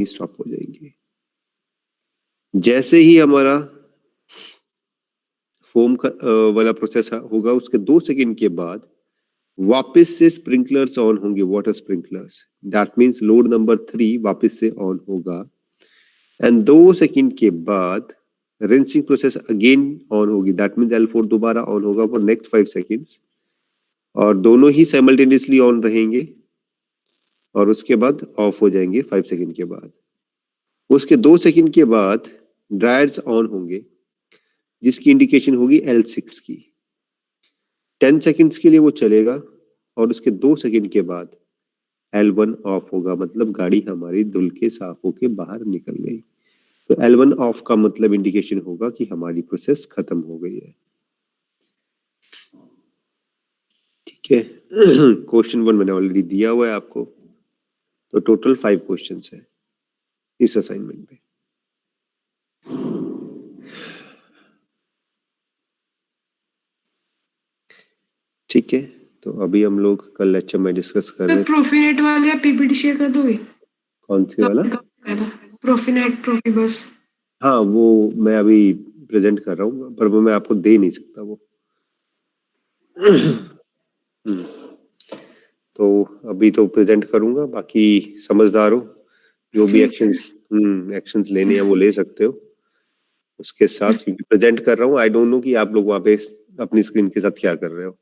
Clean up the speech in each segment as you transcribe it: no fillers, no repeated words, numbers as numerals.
Stop हो जाएंगे। जैसे ही हमारा फोम का वाला प्रोसेस होगा, उसके 2 सेकंड के बाद वापस से स्प्रिंकलर्स ऑन होंगे, water sprinklers. That means load number 3 वापस से ऑन होगा एंड 2 सेकंड के बाद रिंसिंग प्रोसेस अगेन ऑन होगी। दैट मींस L4 दोबारा ऑन होगा फॉर नेक्स्ट 5 सेकंड्स और दोनों ही साइमल्टेनियसली ऑन रहेंगे और उसके बाद ऑफ हो जाएंगे 5 सेकंड के बाद। उसके 2 सेकंड के बाद ड्रायर्स ऑन होंगे जिसकी इंडिकेशन होगी L6 की। 10 सेकंड्स के लिए वो चलेगा और उसके 2 सेकंड के बाद L1 ऑफ होगा, मतलब गाड़ी हमारी धुल के साफ होके बाहर निकल गई। तो L1 ऑफ का मतलब इंडिकेशन होगा कि हमारी प्रोसेस खत्म हो गई है। ठीक है। क्वेश्चन 1 मैंने ऑलरेडी दिया हुआ है आपको। तो टोटल 5 क्वेश्चंस है इस असाइनमेंट में। ठीक है, तो अभी हम लोग कल लेक्चर में डिस्कस कर रहे हैं। प्रोफिनेट वाले पीपीटी शेयर कर दोगे? कौन सी वाला? PROFINET Profibus. हाँ, वो मैं अभी प्रेजेंट कर रहा हूँ, पर वो मैं आपको दे नहीं सकता वो। तो अभी तो प्रेजेंट करूंगा, बाकी समझदार हो, जो भी एक्शंस लेने हैं वो ले सकते हो उसके साथ, क्योंकि प्रेजेंट कर रहा हूँ। आई डोंट नो कि आप लोग वहाँ पे अपनी स्क्रीन के साथ क्या कर रहे हो,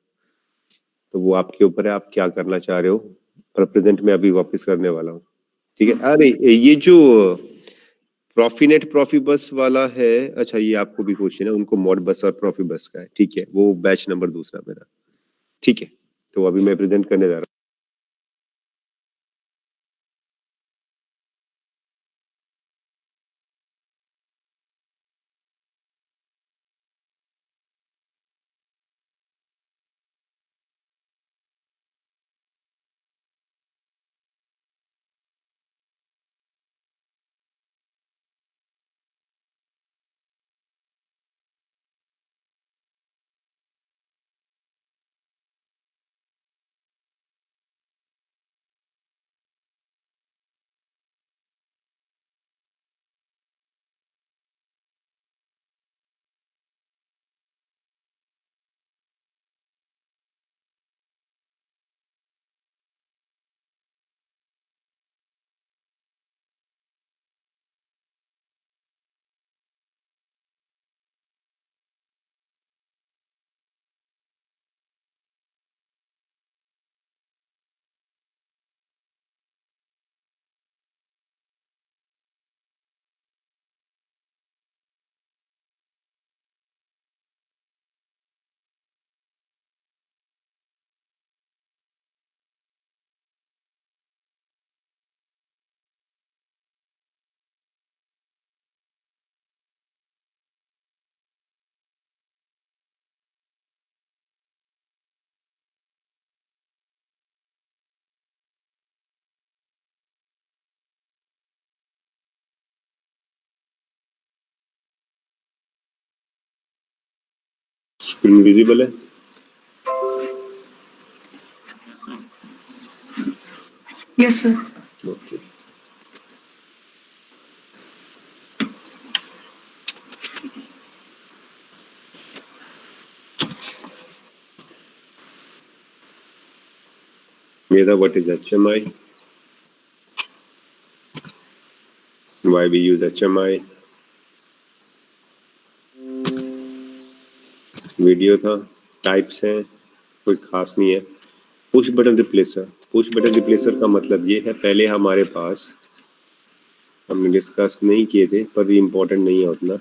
तो वो आपके ऊपर है, आप क्या करना चाह रहे हो। पर प्रेजेंट में अभी वापस करने वाला हूँ। ठीक है। अरे ये जो प्रॉफिनेट प्रॉफिबस वाला है, अच्छा ये आपको भी क्वेश्चन है, उनको मॉड बस और प्रॉफिबस का है। ठीक है, वो बैच नंबर दूसरा मेरा। ठीक है, तो अभी मैं प्रेजेंट करने जा रहा हूँ। स्क्रीन विजिबल है? Yes sir. Okay. Mera, what is HMI? Why we use HMI? Video था, टाइप्स हैं, कोई खास नहीं है। Push button replacer. Push button replacer का मतलब ये है, पहले हमारे पास हमने डिस्कस नहीं किए थे, पर ये इम्पोर्टेंट नहीं है उतना।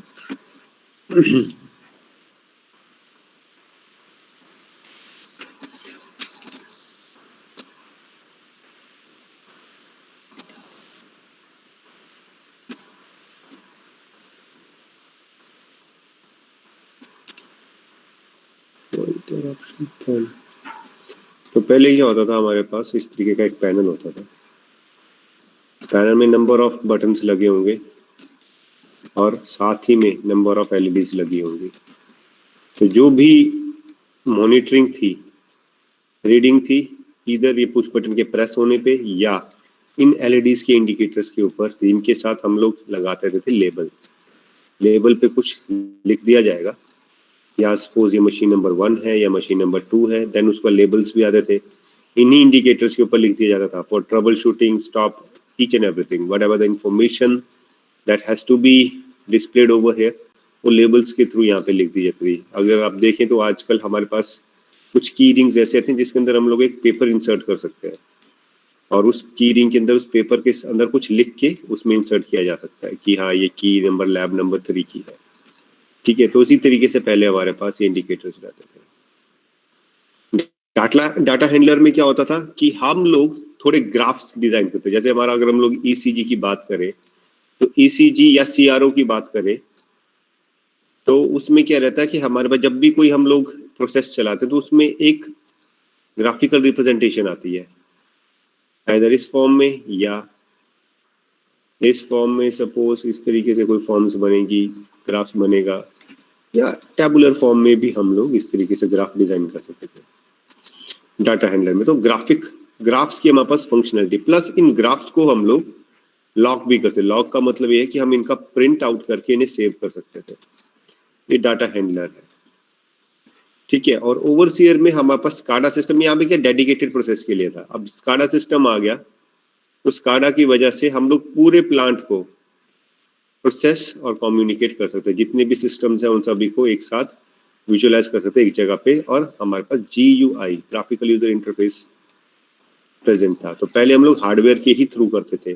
तो पहले क्या होता था, हमारे पास इस तरीके का एक पैनल होता था। पैनल में नंबर ऑफ बटन्स लगे होंगे और साथ ही में नंबर ऑफ एलईडीज लगी होंगी। तो जो भी मॉनिटरिंग थी, रीडिंग थी, इधर ये पुश बटन के प्रेस होने पे या इन एलईडीज के इंडिकेटर्स के ऊपर इनके साथ हम लोग लगाते रहते थे लेबल। लेबल पे कुछ लिख दिया जाएगा, या सपोज ये मशीन नंबर 1 है या मशीन नंबर 2 है, देन उसका लेबल्स भी आते थे। इन्हीं इंडिकेटर्स के ऊपर लिख दिया जाता था for troubleshooting, stop, each and everything, whatever the information that has to be displayed over here, वो लेबल्स के थ्रू यहाँ पे लिख दी जाती थी। अगर आप देखें तो आजकल हमारे पास कुछ की रिंग्स ऐसे आते हैं जिसके अंदर हम लोग एक पेपर इंसर्ट कर सकते हैं, और उस की रिंग के अंदर उस पेपर के अंदर कुछ लिख के उसमें इंसर्ट किया जा सकता है कि हाँ ये की नंबर लैब नंबर 3 की है। ठीक है, तो इसी तरीके से पहले हमारे पास ये इंडिकेटर्स रहते थे। डाटा हैंडलर में क्या होता था कि हम लोग थोड़े ग्राफ्स डिजाइन करते, जैसे हमारा अगर हम लोग ईसीजी की बात करें तो ईसीजी या सीआरओ की बात करें तो उसमें क्या रहता है कि हमारे पास जब भी कोई हम लोग प्रोसेस चलाते हैं तो उसमें एक ग्राफिकल रिप्रेजेंटेशन आती है, इधर इस फॉर्म में या इस फॉर्म में। सपोज इस तरीके से कोई फॉर्म्स बनेगी, ग्राफ्स बनेगा, या टैबुलर फॉर्म में भी हम लोग इस तरीके से ग्राफ डिजाइन कर सकते थे डाटा हैंडलर में। तो ग्राफ्स की हमारे पास फंक्शनलिटी, प्लस इन ग्राफ्स को हम लोग लॉग भी करते। लॉग का मतलब ये है कि हम इनका प्रिंट आउट करके इन्हें सेव कर सकते थे। ये डाटा हैंडलर है, ठीक है। और ओवरसीयर में हमारे पास स्काडा सिस्टम, यहाँ पे क्या डेडिकेटेड प्रोसेस के लिए था। अब स्काडा सिस्टम आ गया तो स्काडा की वजह से हम लोग पूरे प्लांट को प्रोसेस और कम्युनिकेट कर सकते हैं। जितने भी सिस्टम्स हैं उन सभी को एक साथ विजुअलाइज कर सकते हैं एक जगह पे, और हमारे पास GUI graphical user interface present था। तो पहले हम लोग हार्डवेयर के ही थ्रू करते थे,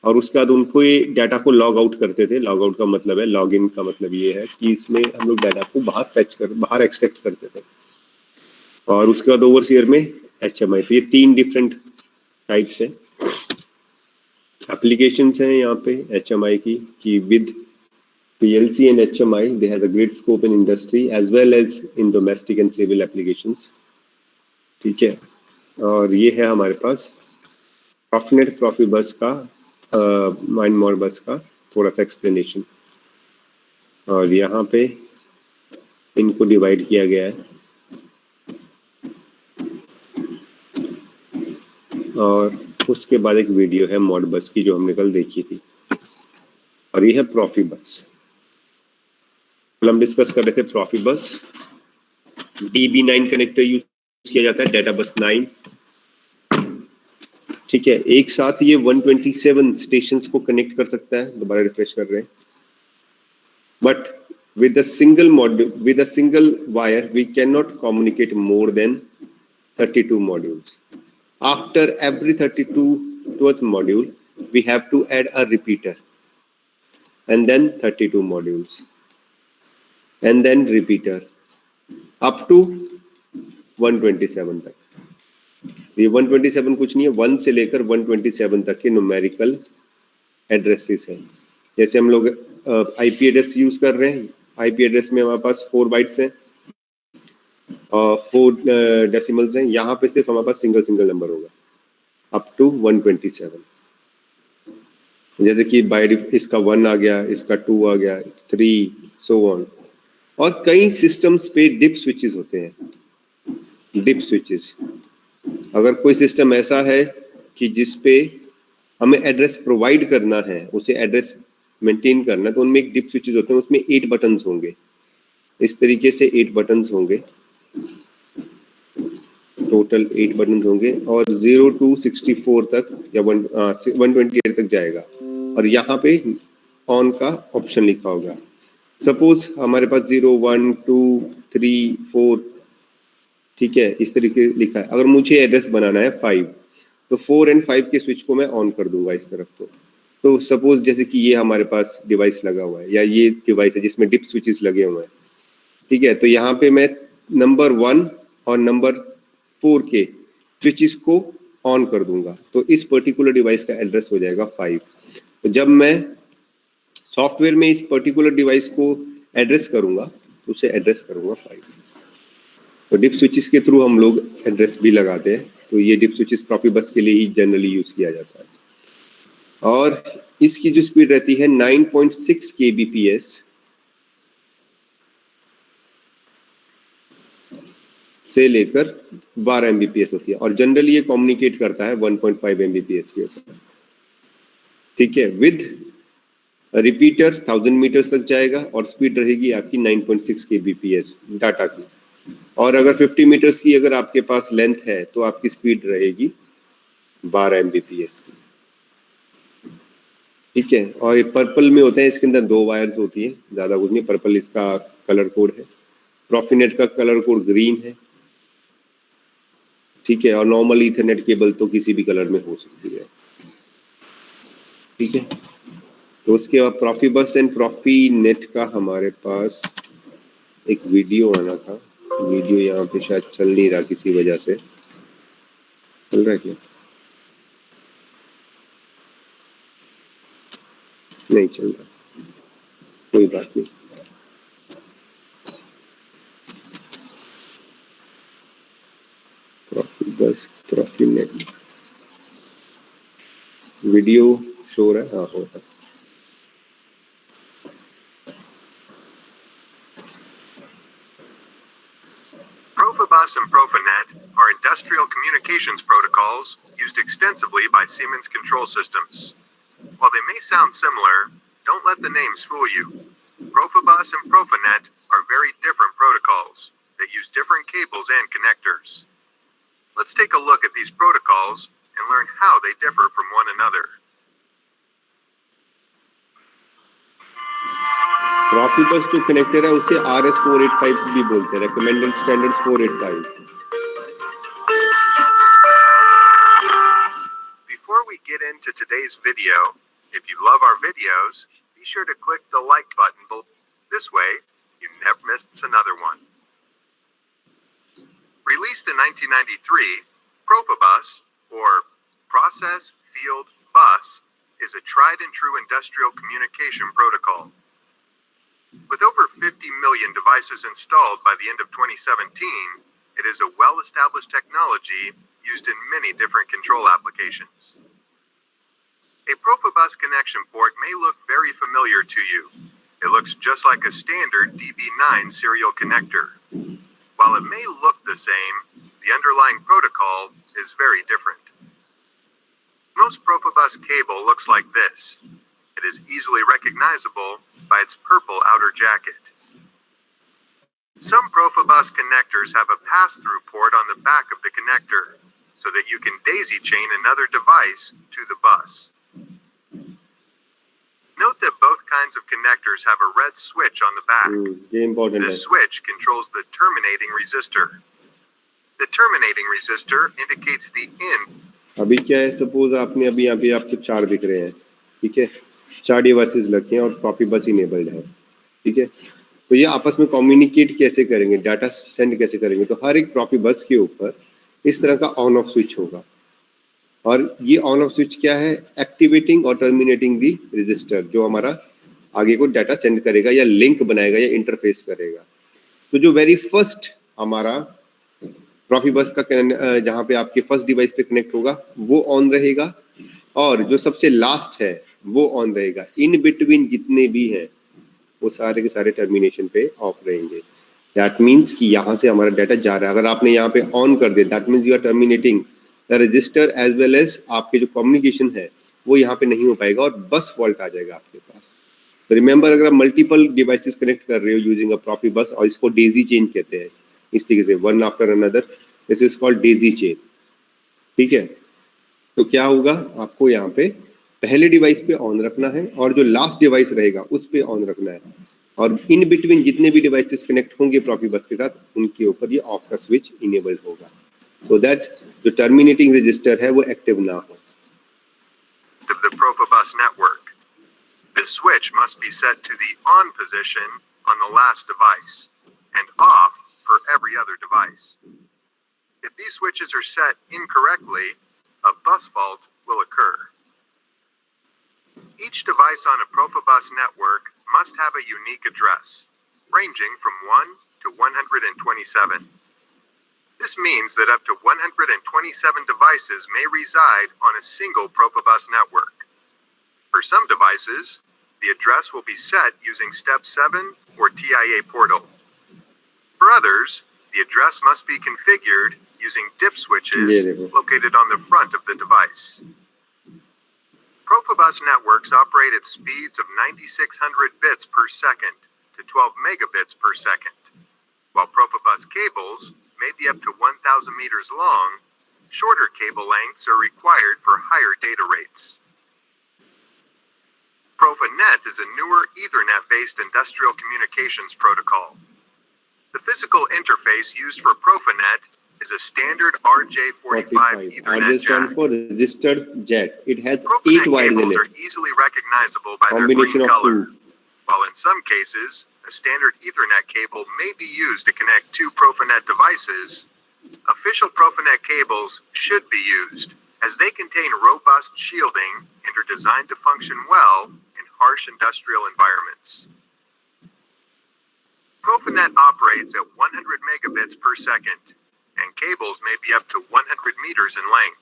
और उसके बाद उनको ये डाटा को लॉग आउट करते थे। लॉग आउट का मतलब है, लॉग इन का मतलब ये है कि इसमें हम लोग डाटा को बाहर एक्सट्रैक्ट करते थे। और उसके बाद ओवरसीयर में HMI। तो ये 3 डिफरेंट टाइप्स हैं, एप्लीकेशंस हैं यहाँ पे HMI की with PLC and HMI, they have a great scope in industry as well as in domestic and civil applications, ठीक है। और ये है हमारे पास Profinet Profibus का माइंड मॉडबस का थोड़ा सा एक्सप्लेनेशन। और यहाँ पे इनको डिवाइड किया गया है, और उसके बाद एक वीडियो है मॉडबस की जो हमने कल देखी थी, और ये है Profibus। कल हम डिस्कस कर रहे थे Profibus। DB9 कनेक्टर यूज किया जाता है, डेटा बस 9, ठीक है। एक साथ ये 127 स्टेशंस को कनेक्ट कर सकता है। दोबारा रिफ्रेश कर रहे हैं, but with a single module, with a single wire, we cannot communicate more than 32 modules. After every 32th module, we have to add a repeater, and then 32 modules, and then repeater, up to 127 तक। ये 127 कुछ नहीं है, 1 से लेकर 127 तक के numerical addresses हैं। जैसे हम लोग IP एड्रेस यूज कर रहे हैं, IP एड्रेस में हमारे पास 4 बाइट्स हैं और 4 डेसिमल्स हैं। यहाँ पे सिर्फ हमारे पास सिंगल नंबर होगा अप टू 127। जैसे कि इसका 1 आ गया, इसका 2 आ गया, 3 सो ऑन। और कई सिस्टम्स पे डिप स्विचेस होते हैं, डिप स्विचेस। अगर कोई सिस्टम ऐसा है कि जिस पे हमें एड्रेस प्रोवाइड करना है, उसे एड्रेस मेंटेन करना है, तो उनमें एक डिप स्विचेस होते हैं, उसमें 8 बटन्स होंगे। इस तरीके से 8 बटन्स होंगे, टोटल 8 बटन्स होंगे, और 0 to 64 तक या 128 तक जाएगा। और यहाँ पे ऑन का ऑप्शन लिखा होगा। सपोज हमारे पास 0 1 2 3 4, ठीक है, इस तरीके लिखा है। अगर मुझे एड्रेस बनाना है 5, तो 4 और 5 के स्विच को मैं ऑन कर दूंगा इस तरफ को। तो सपोज जैसे कि ये हमारे पास डिवाइस लगा हुआ है, या ये डिवाइस है जिसमें डिप स्विचेस लगे हुए हैं, ठीक है। तो यहाँ पे मैं नंबर 1 और नंबर 4 के स्विचेस को ऑन कर दूंगा, तो इस पर्टिकुलर डिवाइस का एड्रेस हो जाएगा 5। तो जब मैं सॉफ्टवेयर में इस पर्टिकुलर डिवाइस को एड्रेस करूंगा तो उसे एड्रेस करूंगा 5। तो डिप स्विचेस के थ्रू हम लोग एड्रेस भी लगाते हैं। तो ये डिप स्विचेस Profibus के लिए ही जनरली यूज किया जाता है। और इसकी जो स्पीड रहती है 9.6 kbps, से लेकर 12 Mbps होती है, और जनरली ये कम्युनिकेट करता है 1.5 Mbps के ऊपर, ठीक है। विद रिपीटर 1000 मीटर्स तक जाएगा और स्पीड रहेगी आपकी 9.6 kbps डाटा की। और अगर 50 मीटर्स की अगर आपके पास लेंथ है तो आपकी स्पीड रहेगी 12 Mbps की, ठीक है। और ये पर्पल में होते हैं, इसके अंदर 2 वायर्स होती है, ज्यादा कुछ नहीं। पर्पल इसका कलर कोड है, प्रॉफिनेट का कलर कोड ग्रीन है, ठीक है। और नॉर्मल ईथरनेट केबल तो किसी भी कलर में हो सकती है, ठीक है। तो उसके बाद प्रॉफीबस एंड प्रॉफीनेट का हमारे पास एक वीडियो आना था। वीडियो यहाँ पे शायद चल नहीं रहा किसी वजह से, चल रहा है क्या? नहीं चल रहा, कोई बात नहीं। प्रॉफीबस प्रॉफीनेट वीडियो शो रहा है, हाँ हो रहा है। Profibus and Profinet are industrial communications protocols used extensively by Siemens Control Systems. While they may sound similar, don't let the names fool you. Profibus and Profinet are very different protocols that use different cables and connectors. Let's take a look at these protocols and learn how they differ from one another. Profibus जो connector है उसे RS485 भी बोलते हैं, recommended standards 485। Before we get into today's video, if you love our videos, be sure to click the like button below. This way, you never miss another one. Released in 1993, Profibus, or Process Field Bus, is a tried and true industrial communication protocol. With over 50 million devices installed by the end of 2017, it is a well-established technology used in many different control applications. A Profibus connection port may look very familiar to you. It looks just like a standard DB9 serial connector. While it may look the same, the underlying protocol is very different. Most Profibus cable looks like this. It is easily recognizable by its purple outer jacket. Some Profibus connectors have a pass-through port on the back of the connector, so that you can daisy chain another device to the bus. Note that both kinds of connectors have a red switch on the back. ये important है। This switch controls the terminating resistor. The terminating resistor indicates the in. अभी क्या है, suppose आपने अभी यहाँ पे आपको 4 दिख रहे हैं, ठीक है। 4 डिवाइसेस रखे हैं और प्रॉफीबस इनेबल्ड है, ठीक है। तो ये आपस में कम्युनिकेट कैसे करेंगे, डाटा सेंड कैसे करेंगे? तो हर एक प्रॉफीबस के ऊपर इस तरह का ऑन ऑफ स्विच होगा, और ये ऑन ऑफ स्विच क्या है? एक्टिवेटिंग और टर्मिनेटिंग दी रजिस्टर, जो हमारा आगे को डाटा सेंड करेगा या लिंक बनाएगा या इंटरफेस करेगा। तो जो वेरी फर्स्ट हमारा प्रॉफीबस का जहाँ पे आपके फर्स्ट डिवाइस पे कनेक्ट होगा वो ऑन रहेगा, और जो सबसे लास्ट है वो ऑन रहेगा। इन बिटवीन जितने भी हैं वो सारे के सारे टर्मिनेशन पे ऑफ रहेंगे। दैट मीन्स कि यहाँ से हमारा डाटा जा रहा है। अगर आपने यहाँ पे ऑन कर दिया, that means you are terminating the register as well as आपके जो कम्युनिकेशन है वो यहाँ पे नहीं हो पाएगा और बस फॉल्ट आ जाएगा आपके पास। तो रिमेंबर, अगर आप मल्टीपल डिवाइसेस कनेक्ट कर रहे हो यूजिंग अ प्रॉफीबस, और इसको डेजी चेन कहते हैं, इस तरीके से one after another, this is called Daisy chain, ठीक है। तो क्या होगा, आपको यहाँ पे पहले डिवाइस पे ऑन रखना है और जो लास्ट डिवाइस रहेगा उस पे ऑन रखना है, और इन बिटवीन जितने भी डिवाइसेस कनेक्ट होंगे प्रॉफीबस के साथ उनके ऊपर ये ऑफ का स्विच इनेबल्ड होगा, सो दैट जो टर्मिनेटिंग रजिस्टर है वो एक्टिव ना हो। The Profibus network. The switch must be set to the on position on the last device and off for every other device. If these switches are set incorrectly, a bus fault will occur. Each device on a Profibus network must have a unique address, ranging from 1 to 127. This means that up to 127 devices may reside on a single Profibus network. For some devices, the address will be set using Step 7 or TIA portal. For others, The address must be configured using DIP switches Yeah, they will. located on the front of the device. Profibus networks operate at speeds of 9600 bits per second to 12 megabits per second. While Profibus cables may be up to 1000 meters long, shorter cable lengths are required for higher data rates. Profinet is a newer Ethernet-based industrial communications protocol. The physical interface used for Profinet is a standard RJ45 45. Ethernet RJ stands jack. for registered jack. It has 8 Profinet wires in cables are it. easily recognizable by their Combination green of color, 2. while in some cases, a standard Ethernet cable may be used to connect two Profinet devices. Official Profinet cables should be used, as they contain robust shielding and are designed to function well in harsh industrial environments. Profinet operates at 100 megabits per second, and cables may be up to 100 meters in length.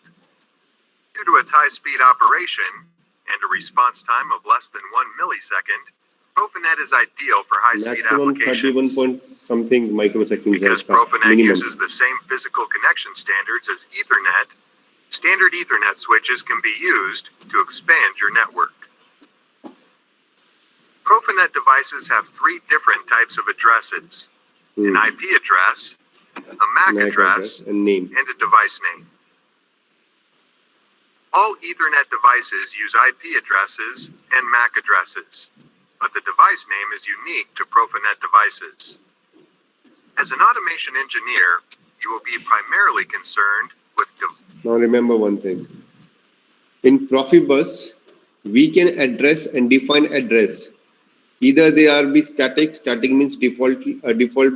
Due to its high-speed operation and a response time of less than 1 millisecond, Profinet is ideal for high-speed Maximum 31 applications. point something microseconds है Because इसका Profinet minimum. uses the same physical connection standards as Ethernet, standard Ethernet switches can be used to expand your network. Profinet devices have 3 different types of addresses: an IP address, a MAC address, and name. and a device name. All Ethernet devices use IP addresses and MAC addresses, but the device name is unique to Profinet devices. As an automation engineer, you will be primarily concerned with Now remember one thing. In Profibus, we can address and define address. Either they are be static. Static means default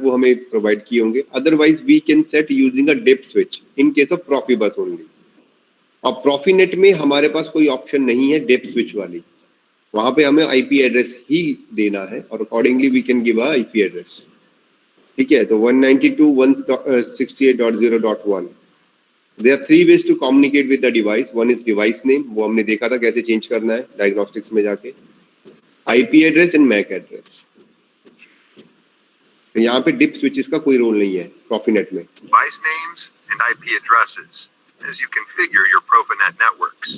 वो हमें provide किए होंगे. Otherwise, we can set using a DIP switch in case of Profibus only. अब Profinet में हमारे पास कोई option नहीं है DIP switch वाली. वहाँ पे हमें IP एड्रेस ही देना है और accordingly we can give a IP address. ठीक है, तो 192.168.0.1. There are 3 ways to communicate with the device. One is device name, वो हमने देखा था कैसे चेंज करना है diagnostics में जाके. IP address and MAC address. तो यहाँ पे DIP switches का कोई रोल नहीं है Profinet में. device names and IP addresses as you configure your Profinet networks.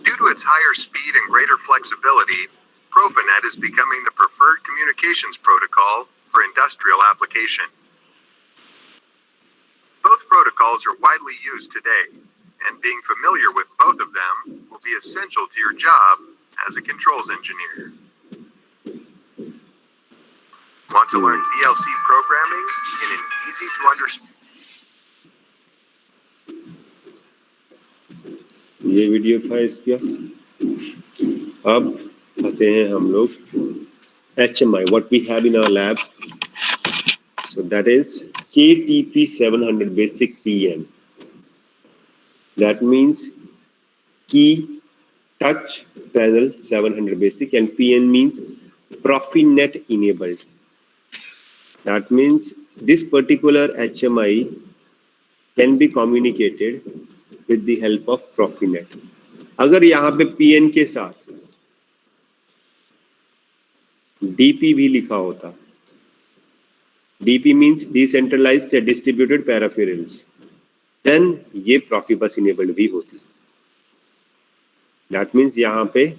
Due to its higher speed and greater flexibility, Profinet is becoming the preferred communications protocol for industrial application. Both protocols are widely used today, and being familiar with both of them will be essential to your job as a controls engineer. Want to learn PLC programming in an easy to understand? ये video था इसका. अब आते हैं हम लोग HMI, what we have in our lab. So that is KTP 700 basic PM. That means key touch panel 700 basic, and PN means Profinet enabled. That means this particular HMI can be communicated with the help of Profinet. अगर यहाँ पे PN के साथ DP भी लिखा होता, DP means decentralized distributed peripherals, then ये Profibus enabled भी होती. That means यहाँ पे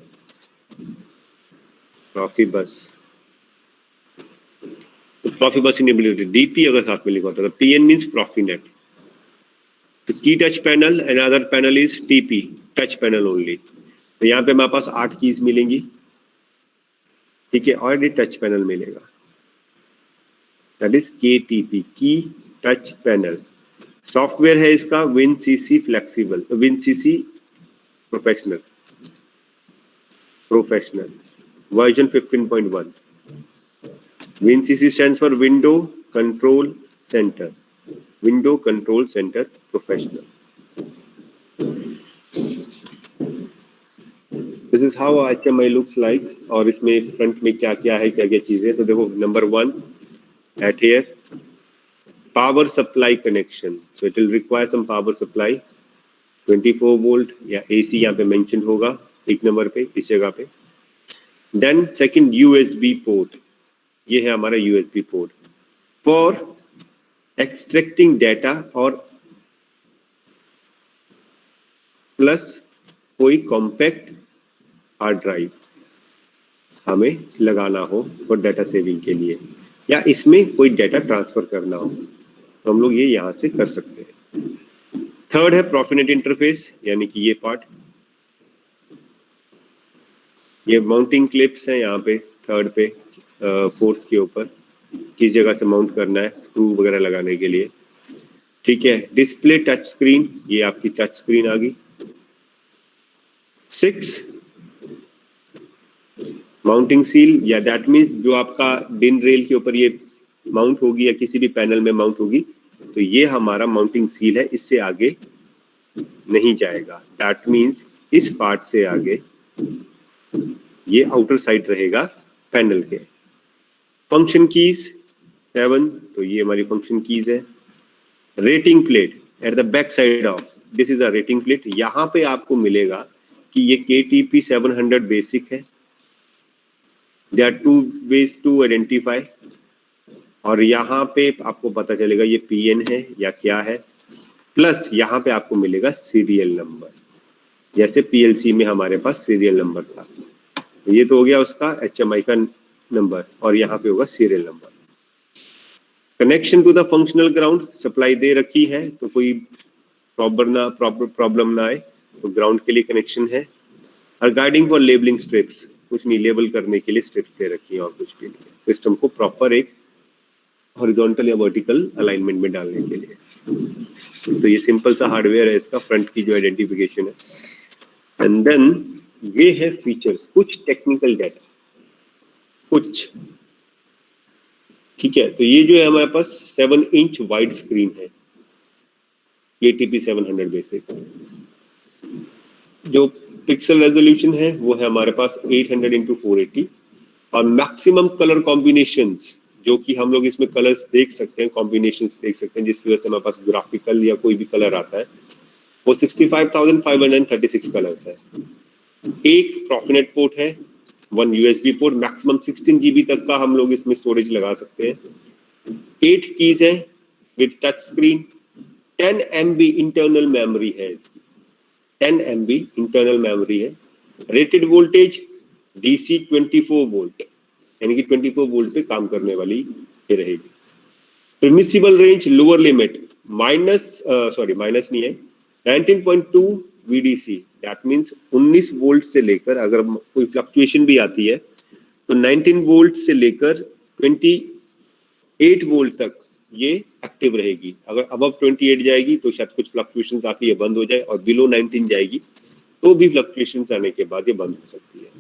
Profibus enabled होती. DP अगर साथ में लिखा होता तो PN means Profinet. The key touch panel, another panel is TP, touch panel only. तो यहाँ पे हमारे पास 8 कीज मिलेंगी, ठीक है, और ये टच पैनल मिलेगा. That is KTP, key touch panel. Software है इसका WinCC flexible, WinCC professional version 15.1. WinCC stands for Window Control Center. Window Control Center Professional. This is how HMI looks like. और इसमें फ्रंट में क्या क्या है, क्या क्या चीजें. तो देखो, number 1 at here power supply connection. So it will require some power supply. 24 volt या AC यहाँ पे mentioned होगा एक नंबर पे, इस जगह पे. Then second USB port. ये है हमारा USB port. for extracting data और प्लस कोई कॉम्पैक्ट हार्ड ड्राइव हमें लगाना हो फॉर डाटा सेविंग के लिए, या इसमें कोई डाटा ट्रांसफर करना हो, तो हम लोग ये यहाँ से कर सकते हैं। थर्ड है प्रॉफिनेट इंटरफेस, यानी कि ये पार्ट, ये माउंटिंग क्लिप्स हैं यहाँ पे थर्ड पे फोर्थ के ऊपर, किस जगह से माउंट करना है स्क्रू वगैरह लगाने के लिए। ठीक है, डिस्प्ले टच स्क्रीन, ये आपकी टच स्क्रीन आ गई। 6 माउंटिंग सील, या दैट मीन्स जो आपका डिन रेल के ऊपर ये माउंट होगी या किसी भी पैनल में माउंट होगी, तो ये हमारा माउंटिंग सील है, इससे आगे नहीं जाएगा। दैट मीन्स इस पार्ट से आगे ये आउटर साइड रहेगा पैनल के। फंक्शन कीज 7, तो ये हमारी फंक्शन कीज है। Rating plate at the back side of this is a rating plate, यहाँ पे आपको मिलेगा कि ये KTP 700 बेसिक है। There are 2 ways to identify, और यहाँ पे आपको पता चलेगा ये PN है या क्या है, प्लस यहाँ पे आपको मिलेगा सीरियल नंबर, जैसे PLC में हमारे पास सीरियल नंबर था। ये तो हो गया उसका HMI का नंबर, और यहाँ पे होगा serial number. Connection to the functional ground, supply दे रखी है तो कोई प्रॉब्लम ना आए, तो ग्राउंड के लिए कनेक्शन है। और गाइडिंग फॉर लेबलिंग स्ट्रिप्स, कुछ नहीं, लेबल करने के लिए स्ट्रिप्स दे रखी है और कुछ भी नहीं, सिस्टम को प्रॉपर एक हॉरिजॉन्टल या वर्टिकल अलाइनमेंट में डालने के लिए। तो ये सिंपल सा हार्डवेयर है, इसका फ्रंट की जो आइडेंटिफिकेशन है। एंड देन ये है फीचर्स, कुछ टेक्निकल डाटा, कुछ। ठीक है, तो ये जो है हमारे पास 7 इंच वाइड स्क्रीन है, KTP 700 बेसिक। जो पिक्सल रेजोल्यूशन है वो है हमारे पास 800x480, और मैक्सिमम कलर कॉम्बिनेशंस, जो कि हम लोग इसमें कलर्स देख सकते हैं, कॉम्बिनेशंस देख सकते हैं, जिसकी वजह से हमारे पास ग्राफिकल या कोई भी कलर आता है, वो 65,536 कलर्स है। एक प्रॉफिनेट पोर्ट है, 1 USB पोर्ट, मैक्सिमम 16 GB तक का हम लोग इसमें स्टोरेज लगा सकते हैं। 8 कीज है with touch screen, 10 MB internal memory है इसकी, 10 MB इंटरनल मेमोरी है। रेटेड वोल्टेज DC 24 वोल्ट, यानी कि 24 वोल्ट पे काम करने वाली ये रहेगी। Permissible range lower limit minus नहीं है, 19.2 VDC, दैट मीन्स 19 वोल्ट से लेकर, अगर कोई फ्लक्चुएशन भी आती है तो 19 वोल्ट से लेकर 28 वोल्ट तक ये एक्टिव रहेगी। अगर अबव 28 जाएगी तो शायद कुछ फ्लक्चुएशंस आके ये बंद हो जाए, और बिलो 19 जाएगी तो भी फ्लक्चुएशंस आने के बाद ये बंद हो सकती है।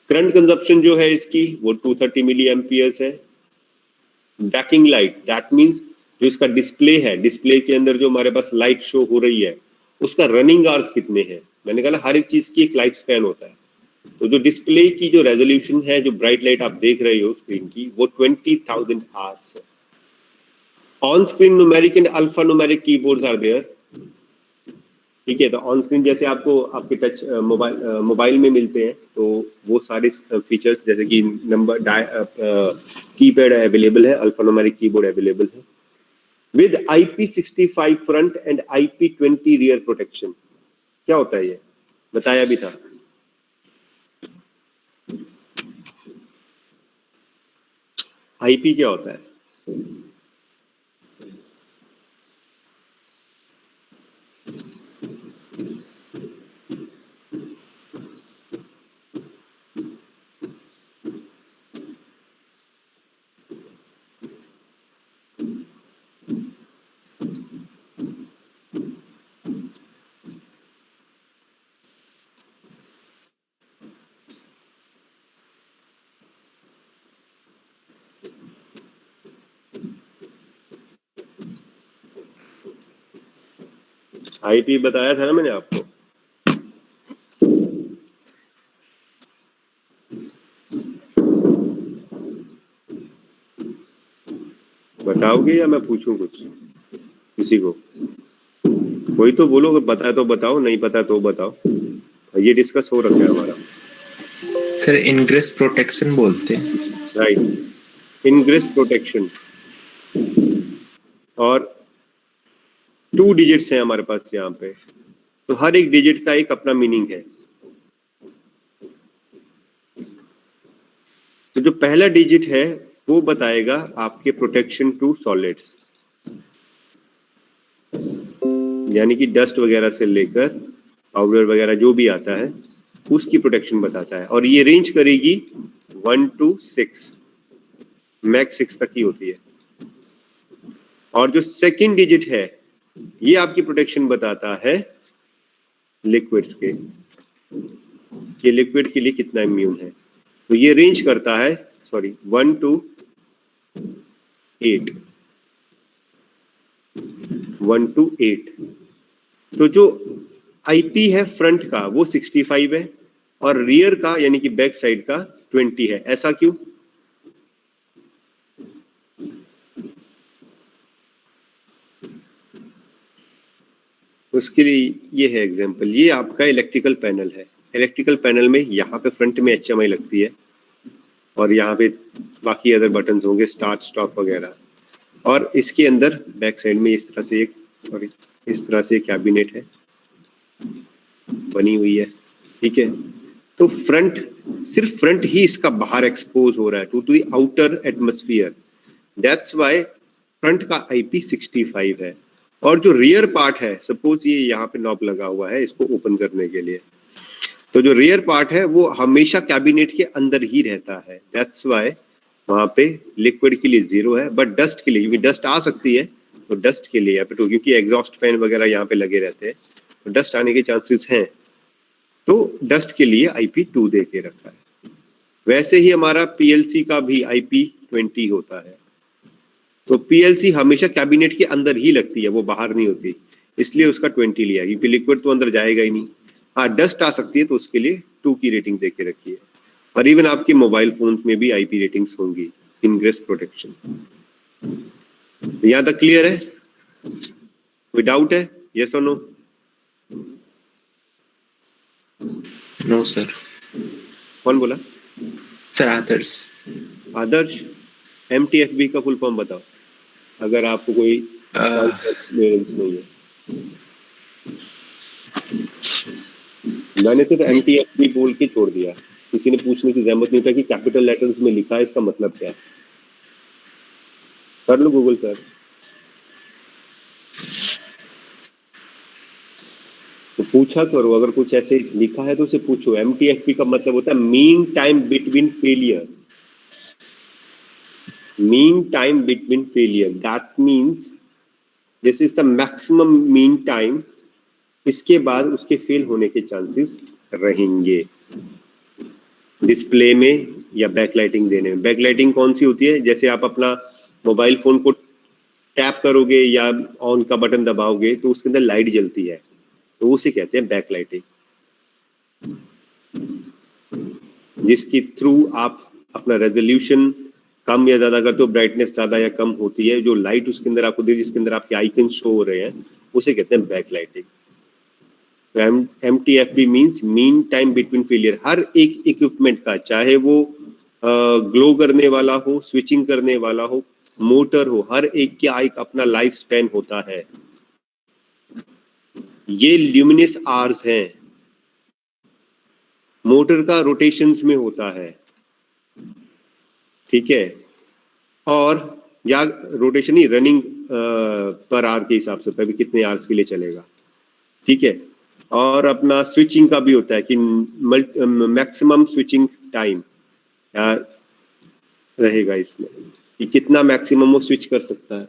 करंट कंजप्शन जो है इसकी वो 230 मिली एम्पियर्स है। बैकिंग लाइट, दैट मीन्स जो इसका डिस्प्ले है, डिस्प्ले के अंदर जो हमारे पास लाइट शो हो रही है उसका रनिंग आवर्स कितने हैं। मैंने कहा हर एक चीज की एक लाइफ स्पैन होता है, तो जो डिस्प्ले की जो रेजोल्यूशन है, जो ब्राइट लाइट आप देख रहे हो स्क्रीन की, वो 20,000 आवर्स है। On screen numeric and alphanumeric keyboards are there. ठीक है, तो ऑन स्क्रीन जैसे आपको आपके टच मोबाइल में मिलते हैं, तो वो सारे फीचर्स जैसे कि नंबर कीपैड अवेलेबल है, अल्फा न्यूमेरिक कीबोर्ड अवेलेबल है with IP65 front end IP20 rear protection. क्या होता है ये, बताया भी था। IP क्या होता है? IP बताया था ना मैंने आपको। बताओगे या मैं पूछूं कुछ किसी को? कोई तो बोलो, अगर पता है तो बताओ, नहीं पता तो बताओ। ये डिस्कस हो रखा है हमारा। सर इनग्रेस प्रोटेक्शन बोलते हैं। Right, ingress protection. और 2 डिजिट्स हैं हमारे पास यहाँ पे, तो हर एक डिजिट का एक अपना मीनिंग है। तो जो पहला डिजिट है वो बताएगा आपके प्रोटेक्शन टू सॉलिड्स, यानी कि डस्ट वगैरह से लेकर पाउडर वगैरह जो भी आता है उसकी प्रोटेक्शन बताता है, और ये रेंज करेगी 1 to 6, मैक्स 6 तक ही होती है। और जो सेकंड डिजिट है ये आपकी प्रोटेक्शन बताता है लिक्विड्स के, कि लिक्विड के लिए कितना इम्यून है। तो ये रेंज करता है 1 to 8, 1 to 8। तो जो आईपी है फ्रंट का वो 65 है और रियर का यानी कि बैक साइड का 20 है। ऐसा क्यों? उसके लिए ये है एग्जांपल, ये आपका इलेक्ट्रिकल पैनल है। इलेक्ट्रिकल पैनल में यहाँ पे फ्रंट में HMI लगती है और यहाँ पे बाकी अदर बटन्स होंगे, स्टार्ट स्टॉप वगैरह, और इसके अंदर बैक साइड में इस तरह से एक कैबिनेट है बनी हुई है, ठीक है। तो फ्रंट, सिर्फ फ्रंट ही इसका बाहर एक्सपोज हो रहा है to the outer atmosphere, that's why front का आईपी 65 है। और जो रियर पार्ट है, सपोज ये यहाँ पे नॉब लगा हुआ है इसको ओपन करने के लिए, तो जो रियर पार्ट है वो हमेशा कैबिनेट के अंदर ही रहता है, दैट्स व्हाई वहां पे लिक्विड के लिए 0 है, बट डस्ट के लिए, क्योंकि डस्ट आ सकती है तो डस्ट के लिए यहाँ पे 2, क्योंकि एग्जॉस्ट फैन वगैरह यहाँ पे लगे रहते हैं तो डस्ट आने के चांसेस हैं, तो डस्ट के लिए IP 2 दे के रखा है। वैसे ही हमारा PLC का भी IP 20 होता है। तो PLC हमेशा कैबिनेट के अंदर ही लगती है, वो बाहर नहीं होती, इसलिए उसका 20 लिया, क्योंकि लिक्विड तो अंदर जाएगा ही नहीं। हाँ, डस्ट आ सकती है तो उसके लिए 2 की रेटिंग दे के रखी है। और इवन आपके मोबाइल फोन्स में भी IP रेटिंग्स होंगी, इनग्रेस प्रोटेक्शन। यहाँ तक क्लियर है? कोई डाउट है? यस और नो? No sir. कौन बोला? सर आदर्श। आदर्श, MTFB का फुल फॉर्म बताओ, अगर आपको कोई नहीं है। मैंने सिर्फ MTFB बोल के छोड़ दिया, किसी ने पूछने की जरूरत नहीं था कि कैपिटल लेटर्स में लिखा है इसका मतलब क्या है। कर लो गूगल कर। तो पूछा करो, अगर कुछ ऐसे लिखा है तो उसे पूछो। MTFB का मतलब होता है mean time between failure. Mean time between failure, that means this is the maximum mean time, इसके बाद उसके फेल होने के चांसेस रहेंगे डिस्प्ले में या बैकलाइटिंग देने में। बैकलाइटिंग कौन सी होती है? जैसे आप अपना मोबाइल फोन को टैप करोगे या ऑन का बटन दबाओगे तो उसके अंदर लाइट जलती है, तो उसे कहते हैं बैकलाइटिंग, जिसकी थ्रू आप अपना रेजोल्यूशन कम या ज्यादा करते हो, ब्राइटनेस ज्यादा या कम होती है, जो लाइट उसके अंदर आपको दे, जिसके अंदर आपके आइकन शो हो रहे हैं, उसे कहते हैं backlighting. MTFB means mean time between failure. हर एक इक्विपमेंट का, चाहे वो ग्लो करने वाला हो, स्विचिंग करने वाला हो, मोटर हो, हर एक का एक अपना लाइफ स्पैन होता है। ये ल्यूमिनस आवर्स हैं, मोटर का रोटेशंस में होता है, ठीक है। और या रोटेशन ही रनिंग पर आवर के हिसाब से होता है, भी कितने आवर्स के लिए चलेगा, ठीक है। और अपना स्विचिंग का भी होता है कि मैक्सिमम स्विचिंग टाइम रहेगा इसमें, कि कितना मैक्सिमम वो स्विच कर सकता है,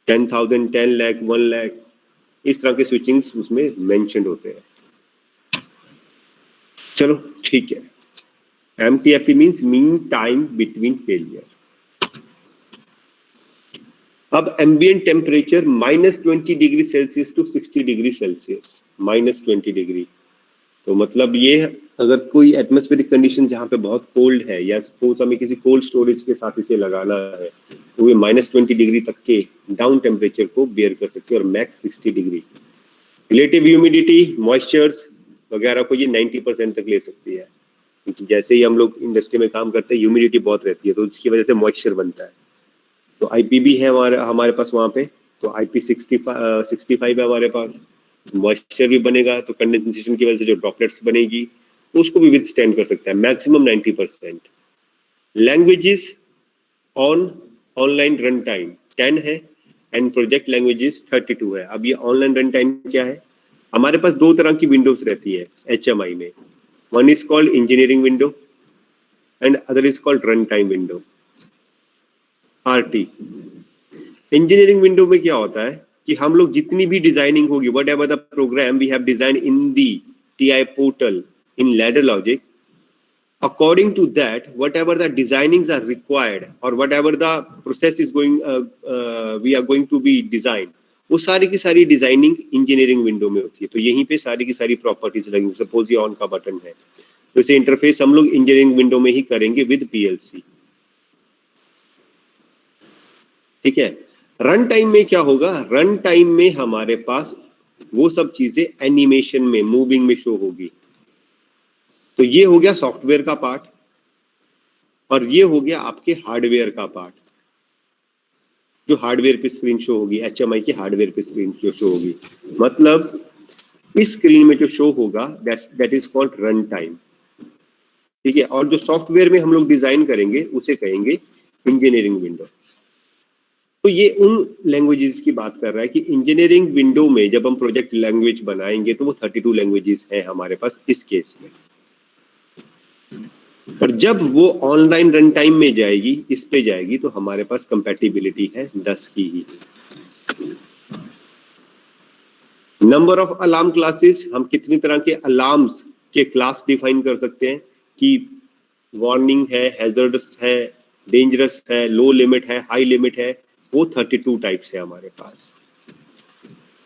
10,000, 10 लाख, 1 लाख, इस तरह के स्विचिंग्स उसमें मेंशन्ड होते हैं। चलो ठीक है। MTFB means mean time between failure. अब ambient temperature -20 degree Celsius to 60 degree Celsius, -20 degree. तो मतलब ये, अगर कोई एटमॉस्फेरिक कंडीशन जहाँ पे बहुत कोल्ड है, या सपोज हमें किसी कोल्ड स्टोरेज के साथ इसे लगाना है, तो ये -20 डिग्री तक के डाउन टेम्परेचर को बेयर कर सकते हैं, और max 60 degree. Relative humidity, moistures वगैरह को ये 90% तक ले सकती है, क्योंकि जैसे ही हम लोग इंडस्ट्री में काम करते हैं ह्यूमिडिटी बहुत रहती है, तो इसकी वजह से मॉइस्चर बनता है। तो आईपी है हमारे पास वहां पे, तो IP65 है हमारे पास। मॉइस्चर भी बनेगा, तो कंडेंसेशन की वजह से जो ड्रॉपलेट्स बनेगी तो उसको भी विथस्टैंड कर सकता है maximum 90%। Languages on online run time 10 है एंड प्रोजेक्ट लैंग्वेजेस 32 है। अब ये ऑनलाइन रन टाइम क्या है? हमारे पास दो तरह की विंडोज रहती है HMI में। One is called engineering window and other is called run time window, RT। Engineering window में क्या होता है कि हम लोग जितनी भी डिजाइनिंग होगी, whatever the program we have design in the TI portal in ladder logic, according to that whatever the designings are required or whatever the process is going we are going to be designed, वो सारी की सारी designing engineering window में होती है। तो यहीं पे सारी की सारी प्रॉपर्टीज लगेंगी। सपोज ये ऑन का बटन है, तो इसे इंटरफेस हम लोग इंजीनियरिंग विंडो में ही करेंगे विद PLC। ठीक है। रन टाइम में क्या होगा? रन टाइम में हमारे पास वो सब चीजें एनिमेशन में, मूविंग में शो होगी। तो ये हो गया सॉफ्टवेयर का पार्ट और ये हो गया आपके हार्डवेयर का पार्ट। जो हार्डवेयर पे स्क्रीन शो होगी, HMI के हार्डवेयर पे स्क्रीन जो शो होगी, मतलब इस स्क्रीन में जो शो होगा that is called run time. ठीक है। और जो सॉफ्टवेयर में हम लोग डिजाइन करेंगे उसे कहेंगे इंजीनियरिंग विंडो। तो ये उन लैंग्वेजेस की बात कर रहा है कि इंजीनियरिंग विंडो में जब हम प्रोजेक्ट लैंग्वेज बनाएंगे तो वो 32 लैंग्वेजेस हैं हमारे पास इस केस में। और जब वो ऑनलाइन रन टाइम में जाएगी, इस पे जाएगी, तो हमारे पास कंपैटिबिलिटी है 10 की ही। नंबर ऑफ अलार्म क्लासेस, हम कितनी तरह के अलार्म्स के क्लास डिफाइन कर सकते हैं कि वार्निंग है, हैजर्डस है, डेंजरस है, लो लिमिट है, हाई लिमिट है, वो 32 टाइप्स है हमारे पास।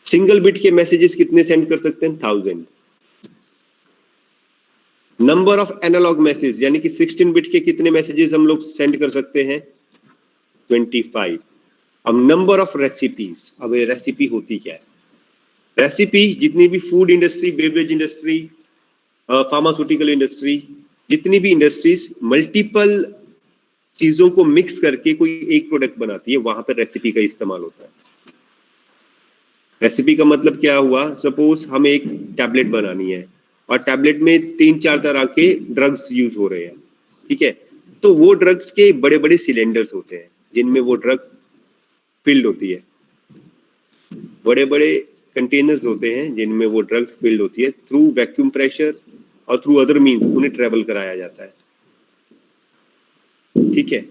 सिंगल बिट के मैसेजेस कितने सेंड कर सकते हैं? 1000। नंबर ऑफ एनालॉग मैसेज यानी कि 16 बिट के कितने मैसेजेस हम लोग सेंड कर सकते हैं? 25। अब नंबर ऑफ रेसिपीज, अब ये रेसिपी होती क्या है? रेसिपी जितनी भी food industry, beverage industry, pharmaceutical industry, जितनी भी इंडस्ट्रीज मल्टीपल चीजों को मिक्स करके कोई एक प्रोडक्ट बनाती है, वहां पर रेसिपी का इस्तेमाल होता है। रेसिपी का मतलब क्या हुआ? सपोज हमें एक टैबलेट बनानी है और टैबलेट में 3-4 तरह के ड्रग्स यूज हो रहे हैं। ठीक है। तो वो ड्रग्स के बड़े बड़े सिलेंडर्स होते हैं जिनमें वो ड्रग फिल्ड होती है। बड़े बड़े कंटेनर्स होते हैं जिनमें वो ड्रग फिल्ड होती है। थ्रू वैक्यूम प्रेशर और थ्रू अदर मीन्स उन्हें ट्रेवल कराया जाता है। ठीक है।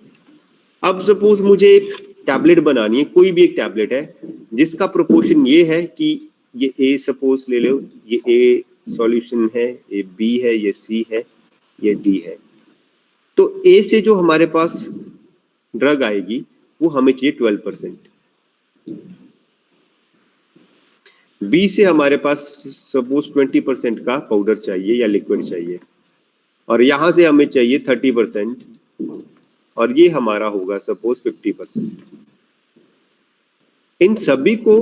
अब सपोज मुझे एक टैबलेट बनानी है, कोई भी एक टैबलेट है जिसका प्रोपोर्शन ये है कि ये A सपोज ले लो, ये A सॉल्यूशन है, ये B है, ये C है, ये D है। तो A से जो हमारे पास ड्रग आएगी वो हमें चाहिए 12%। B से हमारे पास सपोज 20% का पाउडर चाहिए या लिक्विड चाहिए, और यहां से हमें चाहिए 30%, और ये हमारा होगा सपोज 50%। इन सभी को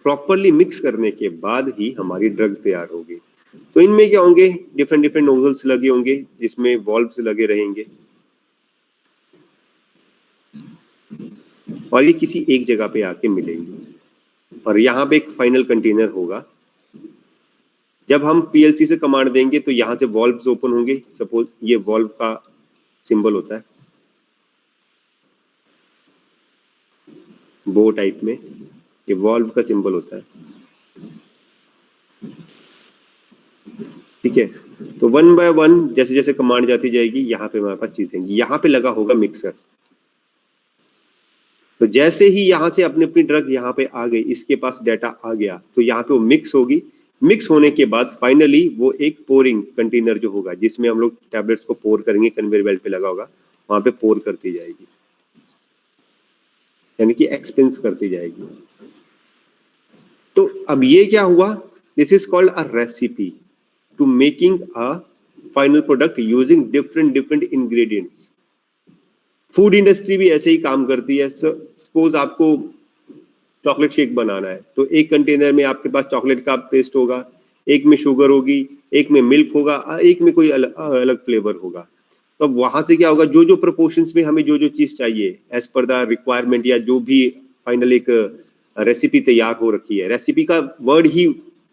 प्रॉपरली मिक्स करने के बाद ही हमारी ड्रग तैयार होगी। तो इनमें क्या होंगे? डिफरेंट डिफरेंट नोजल्स लगे होंगे जिसमें वॉल्व्स लगे रहेंगे, और ये किसी एक जगह पे आके मिलेंगे, और यहाँ पे एक फाइनल कंटेनर होगा। जब हम PLC से कमांड देंगे तो यहाँ से वॉल्व्स ओपन होंगे। सपोज ये वॉल्व का सिंबल होता है, बो टाइप में ये वॉल्व का सिंबल होता है। ठीक है। तो 1 बाय 1 जैसे जैसे कमांड जाती जाएगी, यहाँ पे हमारे पास चीजें, यहाँ पे लगा होगा मिक्सर। तो जैसे ही यहाँ से अपनी अपनी ड्रग यहाँ पे आ गई, इसके पास डाटा आ गया, तो यहाँ पे वो मिक्स होगी। मिक्स होने के बाद फाइनली वो एक पोरिंग कंटेनर जो होगा, जिसमें हम लोग टैबलेट्स को पोर करेंगे, कन्वेयर बेल्ट पे लगा होगा, वहां पे पोर करती जाएगी, यानी कि एक्सपेंस करती जाएगी। तो अब ये क्या हुआ? This is called a recipe to making a final product using different different ingredients. Food industry भी ऐसे ही काम करती है। सपोज आपको चॉकलेट शेक बनाना है, तो एक कंटेनर में आपके पास चॉकलेट का पेस्ट होगा, एक में शुगर होगी, एक में मिल्क होगा, एक में कोई अलग फ्लेवर होगा। तो अब वहां से क्या होगा, जो जो प्रोपोर्शंस में हमें जो जो चीज चाहिए एज पर द रिक्वायरमेंट, या जो भी फाइनल एक रेसिपी तैयार हो रखी है, रेसिपी का वर्ड ही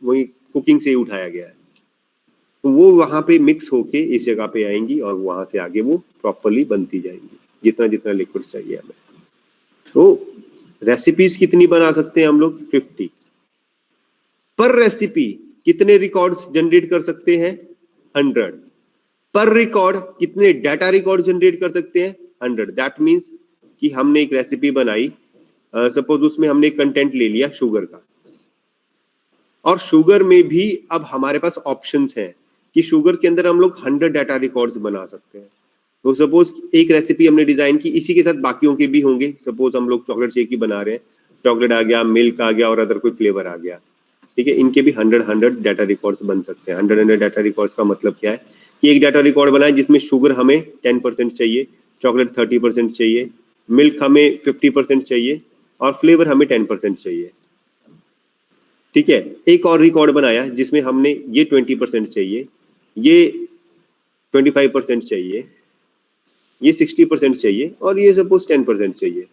वही कुकिंग से उठाया गया है, तो वो वहां पे मिक्स होके इस जगह पे आएंगी और वहां से आगे वो प्रॉपरली बनती जाएंगी, जितना जितना लिक्विड चाहिए हमें। तो रेसिपीज कितनी बना सकते हैं हम लोग? 50। पर रेसिपी कितने रिकॉर्ड्स जनरेट कर सकते हैं? 100। पर रिकॉर्ड कितने डाटा रिकॉर्ड जनरेट कर सकते हैं? 100। दैट मीन्स कि हमने एक रेसिपी बनाई, सपोज उसमें हमने कंटेंट ले लिया शुगर का, और शुगर में भी अब हमारे पास ऑप्शंस हैं कि शुगर के अंदर हम लोग 100 डाटा रिकॉर्ड्स बना सकते हैं। तो सपोज एक रेसिपी हमने डिजाइन की, इसी के साथ बाकियों के भी होंगे। सपोज हम लोग चॉकलेट शेक ही बना रहे हैं, चॉकलेट आ गया, मिल्क आ गया और अदर कोई फ्लेवर आ गया, ठीक है, इनके भी 100 डाटा रिकॉर्ड्स बन सकते हैं। 100 डाटा रिकॉर्ड्स का मतलब क्या है कि एक डाटा रिकॉर्ड बनाए जिसमें शुगर हमें 10% चाहिए, चॉकलेट 30% चाहिए, मिल्क हमें 50% चाहिए और फ्लेवर हमें 10% चाहिए, ठीक है। एक और रिकॉर्ड बनाया जिसमें हमने ये 20% चाहिए, ये 25% चाहिए, ये 60% चाहिए और ये सपोज 10% चाहिए।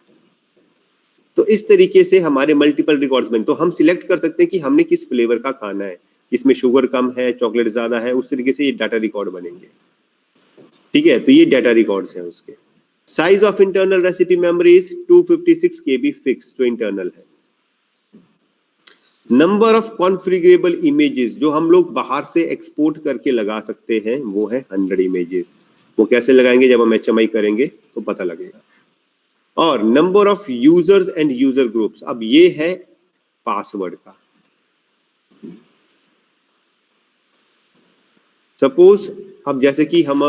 तो इस तरीके से हमारे मल्टीपल रिकॉर्ड्स बने, तो हम सिलेक्ट कर सकते हैं कि हमने किस फ्लेवर का खाना है, इसमें शुगर कम है, चॉकलेट ज्यादा है, उस तरीके से ये डाटा रिकॉर्ड बनेंगे, ठीक है। तो ये डाटा रिकॉर्ड्स हैं उसके। Size of internal recipe memory is 256 KB fix, जो इंटरनल है। नंबर ऑफ कॉन्फ़िगरेबल इमेजेस जो हम लोग बाहर से एक्सपोर्ट करके लगा सकते हैं वो है 100 इमेजेस। वो कैसे लगाएंगे, जब हम HMI करेंगे तो पता लगेगा। और number of users and user groups, अब ये है पासवर्ड का। सपोज अब जैसे कि हम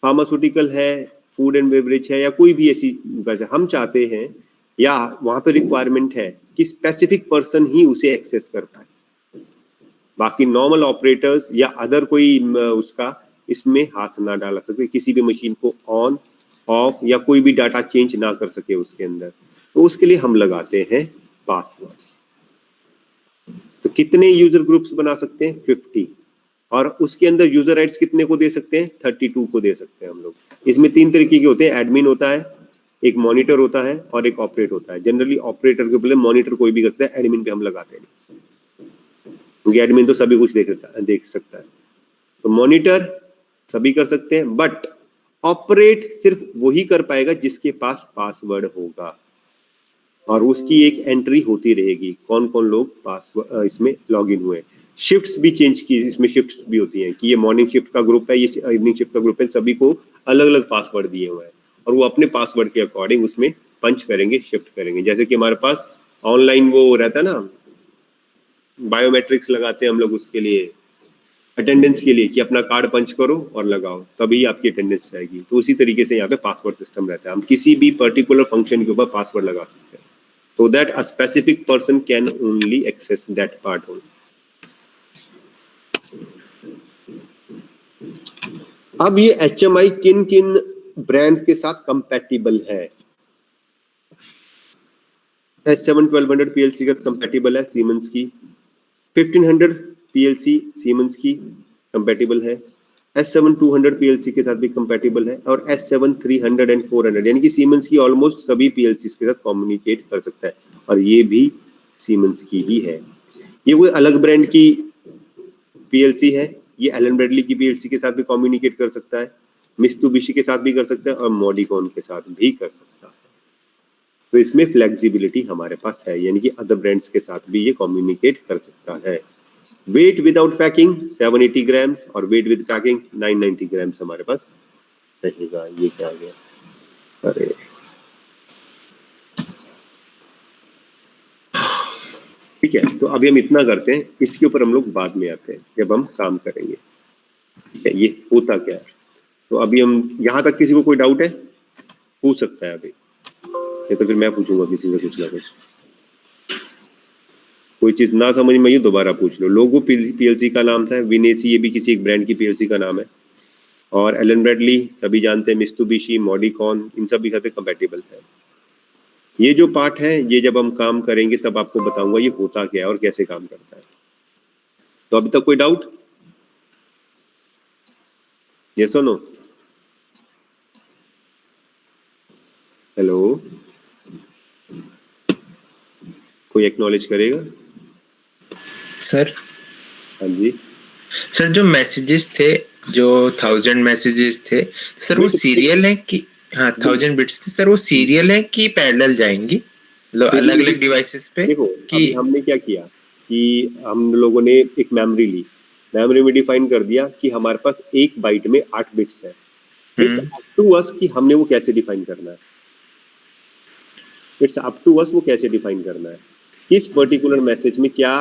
फार्मास्यूटिकल है, फूड एंड बेवरेज है, या कोई भी ऐसी वैसे हम चाहते हैं या वहां पे रिक्वायरमेंट है कि स्पेसिफिक पर्सन ही उसे एक्सेस कर पाए, बाकी नॉर्मल ऑपरेटर्स या अदर कोई उसका इसमें हाथ ना डाल सके, किसी भी मशीन को ऑन ऑफ या कोई भी डाटा चेंज ना कर सके उसके अंदर। तो उसके लिए हम लगाते हैं पासवर्ड्स। तो कितने यूजर ग्रुप्स बना सकते हैं? 50। और उसके अंदर यूजर राइट्स कितने को दे सकते हैं? 32 को दे सकते हैं हम लोग। इसमें 3 तरीके के होते हैं, एडमिन होता है, एक मॉनिटर होता है और एक ऑपरेट होता है। जनरली ऑपरेटर के बदले मॉनिटर कोई भी करता है, एडमिन पे हम लगाते नहीं, क्योंकि एडमिन तो सभी कुछ देख सकता है। तो मॉनिटर सभी कर सकते हैं, बट ऑपरेट सिर्फ वही कर पाएगा जिसके पास पासवर्ड होगा, और उसकी एक एंट्री होती रहेगी कौन कौन लोग पासवर्ड इसमें लॉग इन हुए। शिफ्ट्स भी चेंज की, इसमें शिफ्ट्स भी होती हैं कि ये मॉर्निंग शिफ्ट का ग्रुप है, ये इवनिंग शिफ्ट का ग्रुप है, सभी को अलग अलग पासवर्ड दिए हुए हैं और वो अपने पासवर्ड के अकॉर्डिंग उसमें पंच करेंगे, शिफ्ट करेंगे। जैसे कि हमारे पास ऑनलाइन वो रहता है ना, बायोमेट्रिक्स लगाते हैं हम लोग उसके लिए, अटेंडेंस के लिए, कि अपना कार्ड पंच करो और लगाओ तभी आपकी अटेंडेंस जाएगी। तो उसी तरीके से यहाँ पे पासवर्ड सिस्टम रहता है। हम किसी भी पर्टिकुलर फंक्शन के ऊपर पासवर्ड लगा सकते हैं, so that a specific person can only access that part only. अब ये HMI किन किन ब्रांड के साथ कंपैटिबल है? S7 1200 PLC का कंपैटिबल है सीमेंस की, 1500 PLC सीमेंस की कंपैटिबल है, S7 200 PLC के साथ भी कंपैटिबल है, और S7 300 एंड 400 यानी कि सीमेंस की ऑलमोस्ट सभी PLCs के साथ कम्युनिकेट कर सकता है, और ये भी सीमेंस की ही है। ये कोई अलग ब्रांड की PLC है, ये एलन ब्रैडली की PLC के साथ भी कम्युनिकेट कर सकता है, मित्सुबिशी के साथ भी कर सकता है और मॉडिकॉन के साथ भी कर सकता है। तो इसमें फ्लेक्सिबिलिटी हमारे पास है, यानी कि अदर ब्रांड्स के साथ भी ये कम्युनिकेट कर सकता है। वेट विदाउट पैकिंग 780 ग्राम्स और वेट विद पैकिंग 990 ग्राम्स हमारे पास रहेगा। ये क्या आ गया? अरे ठीक है, तो अभी हम इतना करते हैं, इसके ऊपर हम लोग बाद में आते हैं जब हम काम करेंगे। ठीक है, ये होता क्या है। तो अभी हम यहाँ तक, किसी को कोई डाउट है पूछ सकता है अभी, या तो फिर मैं पूछूंगा किसी से कुछ ना कुछ। कोई चीज ना समझ में आई दोबारा पूछ लो। लोगो PLC का नाम था, विनेसी ये भी किसी एक ब्रांड की PLC का नाम है, और एलन ब्रैडली सभी जानते हैं, मित्सुबिशी, मॉडिकॉन, इन सभी के साथ कंपैटिबल है। ये जो पार्ट है ये जब हम काम करेंगे तब आपको बताऊंगा ये होता क्या है और कैसे काम करता है। तो अभी तक कोई डाउट? यस और नो? कोई एक्नॉलेज करेगा? सर हाँ जी। सर जो मैसेजेस थे, जो 1000 मैसेजेस थे, तो सर वो सीरियल है कि हाँ 1000 बिट्स थे सर, वो सीरियल है कि पैरेलल जाएंगी मतलब अलग अलग डिवाइसेस पे देखो कि अभी हमने क्या किया कि हम लोगों ने एक मेमोरी ली, मेमोरी में डिफाइन कर दिया कि हमारे पास 1 बाइट में 8 बिट्स है। इट्स अप टू अस कि हमने वो कैसे डिफाइन करना है। इट्स अप टू अस वो कैसे डिफाइन करना है, किस पर्टिकुलर मैसेज में क्या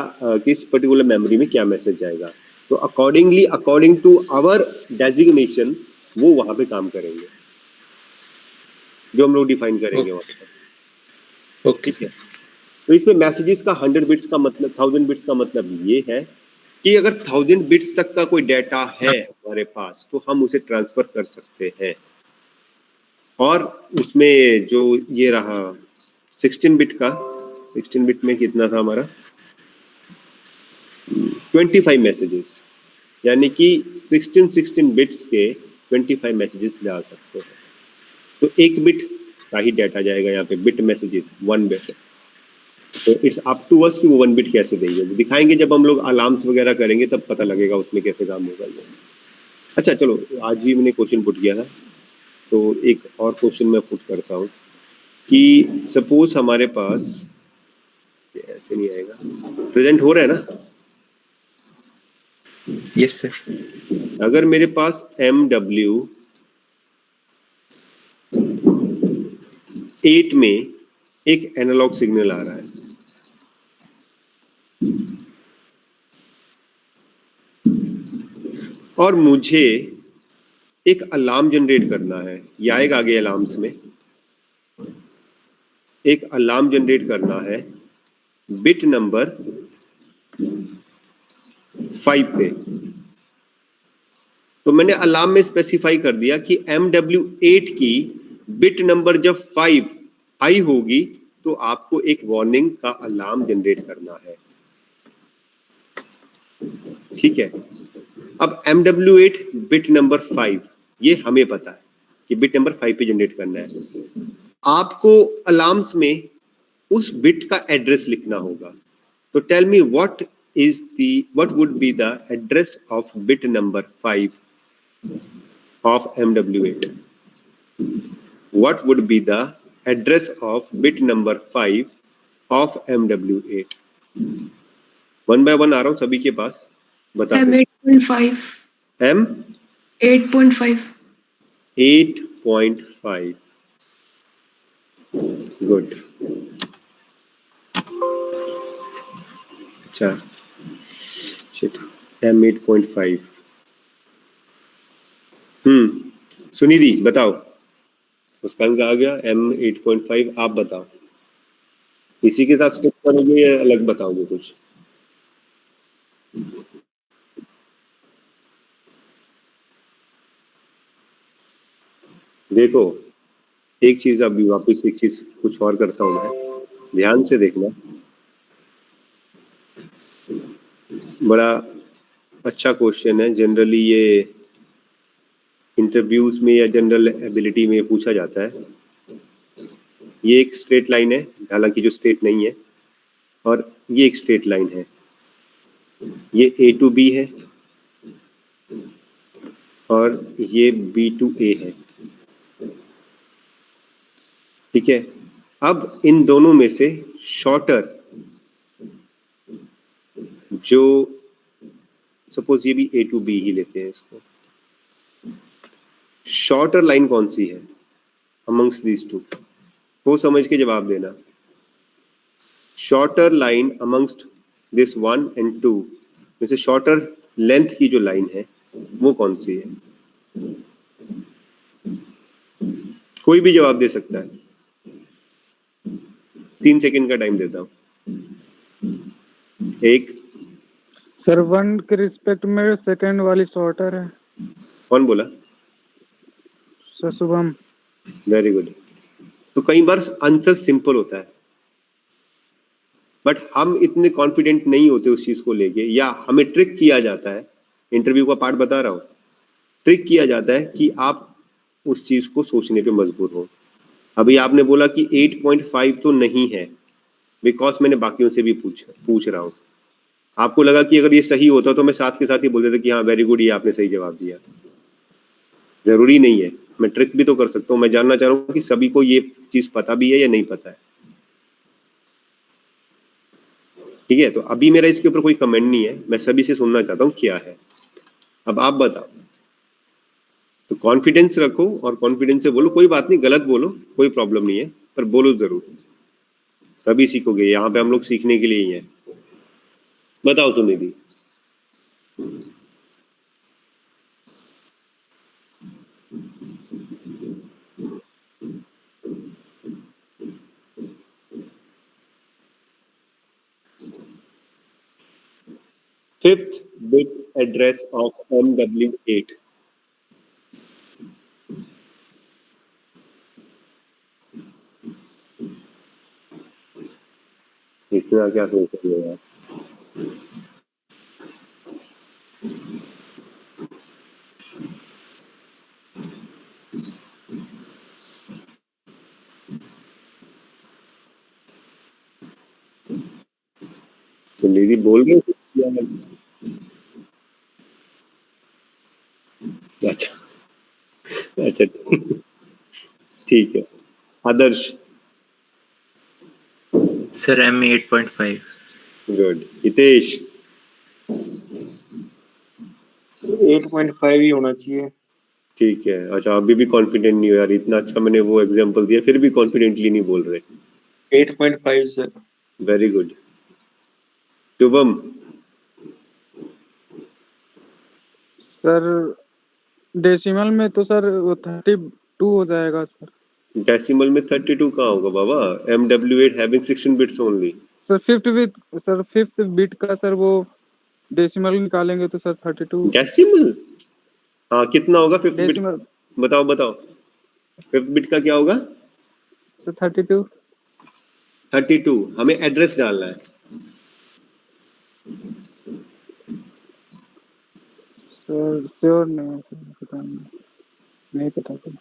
किस पर्टिकुलर मेमोरी में क्या मैसेज जाएगा। तो accordingly according to our designation वो वहां पे काम करेंगे जो हम लोग डिफाइन करेंगे वहां पे। ओके ठीक है, तो इसमें मैसेजेस का 100 बिट्स का मतलब 1000 बिट्स का मतलब ये है कि अगर 1000 बिट्स तक का कोई डाटा है हमारे पास तो हम उसे ट्रांसफर कर सकते हैं। और उसमें जो ये रहा 16 बिट का, 16 बिट में कितना था हमारा 25 मैसेजेस, यानी कि 16 बिट्स के 25 मैसेजेस जा सकते हैं। तो 1 बिट का ही डाटा जाएगा यहाँ पे, बिट मैसेजेस 1 बिट। तो इट्स अप टू अस कि वो 1 बिट कैसे देंगे, वो दिखाएंगे जब हम लोग अलार्म्स वगैरह करेंगे तब पता लगेगा उसमें कैसे काम होगा ये। अच्छा चलो, आज ही मैंने क्वेश्चन पुट किया था तो एक और क्वेश्चन मैं पुट करता हूँ कि सपोज हमारे पास, ऐसे नहीं आएगा, प्रेजेंट हो रहा है ना? Yes sir. अगर मेरे पास MW 8 में एक एनालॉग सिग्नल आ रहा है, और मुझे एक अलार्म जनरेट करना है, ये आएगा आगे अलार्म्स में, एक अलार्म जनरेट करना है बिट नंबर 5 पे। तो मैंने अलार्म में स्पेसिफाई कर दिया कि MW8 की बिट नंबर जब 5 हाई होगी तो आपको एक वार्निंग का अलार्म जनरेट करना है। ठीक है, अब MW8 बिट नंबर 5 ये हमें पता है कि बिट नंबर 5 पे जनरेट करना है। आपको अलार्म्स में उस बिट का एड्रेस लिखना होगा। तो tell me what would be the address of bit number 5 of MW8? What would be the address of bit number 5 of MW8? 1 by 1 आ रहा हूं सभी के पास, बता M दो। 8.5. M 8.5. 8.5 गुड। अच्छा शिट, M 8.5। सुनिधि बताओ, मुस्कान का आ गया M 8.5, आप बताओ इसी के साथ स्किप करोगे या अलग बताओगे कुछ? देखो एक चीज, अभी वापस एक चीज कुछ और करता हूं मैं, ध्यान से देखना। बड़ा अच्छा क्वेश्चन है, जनरली ये इंटरव्यूज में या जनरल एबिलिटी में पूछा जाता है। ये एक स्ट्रेट लाइन है, हालांकि जो स्ट्रेट नहीं है, और ये एक स्ट्रेट लाइन है, ये A to B है और ये B to A है। ठीक है, अब इन दोनों में से शॉर्टर, जो सपोज ये भी A to B ही लेते हैं इसको, शॉर्टर लाइन कौन सी है अमंग्स दीज टू? वो समझ के जवाब देना। Shorter line amongst this 1 and 2 में से शॉर्टर लेंथ की जो लाइन है वो कौन सी है? कोई भी जवाब दे सकता है, 3 सेकंड का टाइम देता हूं। एक सर 1 के रिस्पेक्ट में सेकंड वाली शॉर्टर है। कौन बोला? सर शुभम। Very good. तो कई बार आंसर सिंपल होता है बट हम इतने कॉन्फिडेंट नहीं होते उस चीज को लेके, या हमें ट्रिक किया जाता है, इंटरव्यू का पार्ट बता रहा हूं, ट्रिक किया जाता है कि आप उस चीज को सोचने पे मजबूर हो। अभी आपने बोला कि 8.5 तो नहीं है, बिकॉज मैंने बाकियों से भी पूछ रहा हूँ। आपको लगा कि अगर ये सही होता तो मैं साथ के साथ ही बोल देता कि हाँ वेरी गुड, ये आपने सही जवाब दिया। जरूरी नहीं है, मैं ट्रिक भी तो कर सकता हूँ। मैं जानना चाह रहा हूँ कि सभी को ये चीज पता भी है या नहीं पता है। ठीक है, तो अभी मेरा इसके ऊपर कोई कमेंट नहीं है, मैं सभी से सुनना चाहता हूँ क्या है। अब आप बताओ। तो कॉन्फिडेंस रखो और कॉन्फिडेंस से बोलो, कोई बात नहीं, गलत बोलो कोई प्रॉब्लम नहीं है, पर बोलो जरूर, तभी सीखोगे। यहाँ पे हम लोग सीखने के लिए ही हैं। बताओ Sunidhi. Fifth bit address of MW8. इतना क्या सोच रहे हो यार? तो लेडी बोल रहे हो क्या है? अच्छा अच्छा ठीक है। Adarsh. Sir M 8.5। Good. Hitesh. 8.5 ही होना चाहिए। ठीक है। अच्छा, अभी भी कॉन्फिडेंट नहीं हो यार, इतना अच्छा मैंने वो एग्जांपल दिया फिर भी कॉन्फिडेंटली नहीं बोल रहे। 8.5 sir. Very good. Shubham. Sir decimal में तो सर वो 32 हो जाएगा सर। डेसिमल में 32 कहाँ होगा बाबा? MW8 having 16 bits only. Sir fifth bit का सर वो डेसिमल निकालेंगे तो सर 32। डेसिमल? हाँ, कितना होगा फिफ्थ बिट? डेसिमल बताओ फिफ्थ बिट का क्या होगा? तो 32। 32। हमें एड्रेस डालना है। सर श्योर नहीं है सर, पता नहीं पता सर।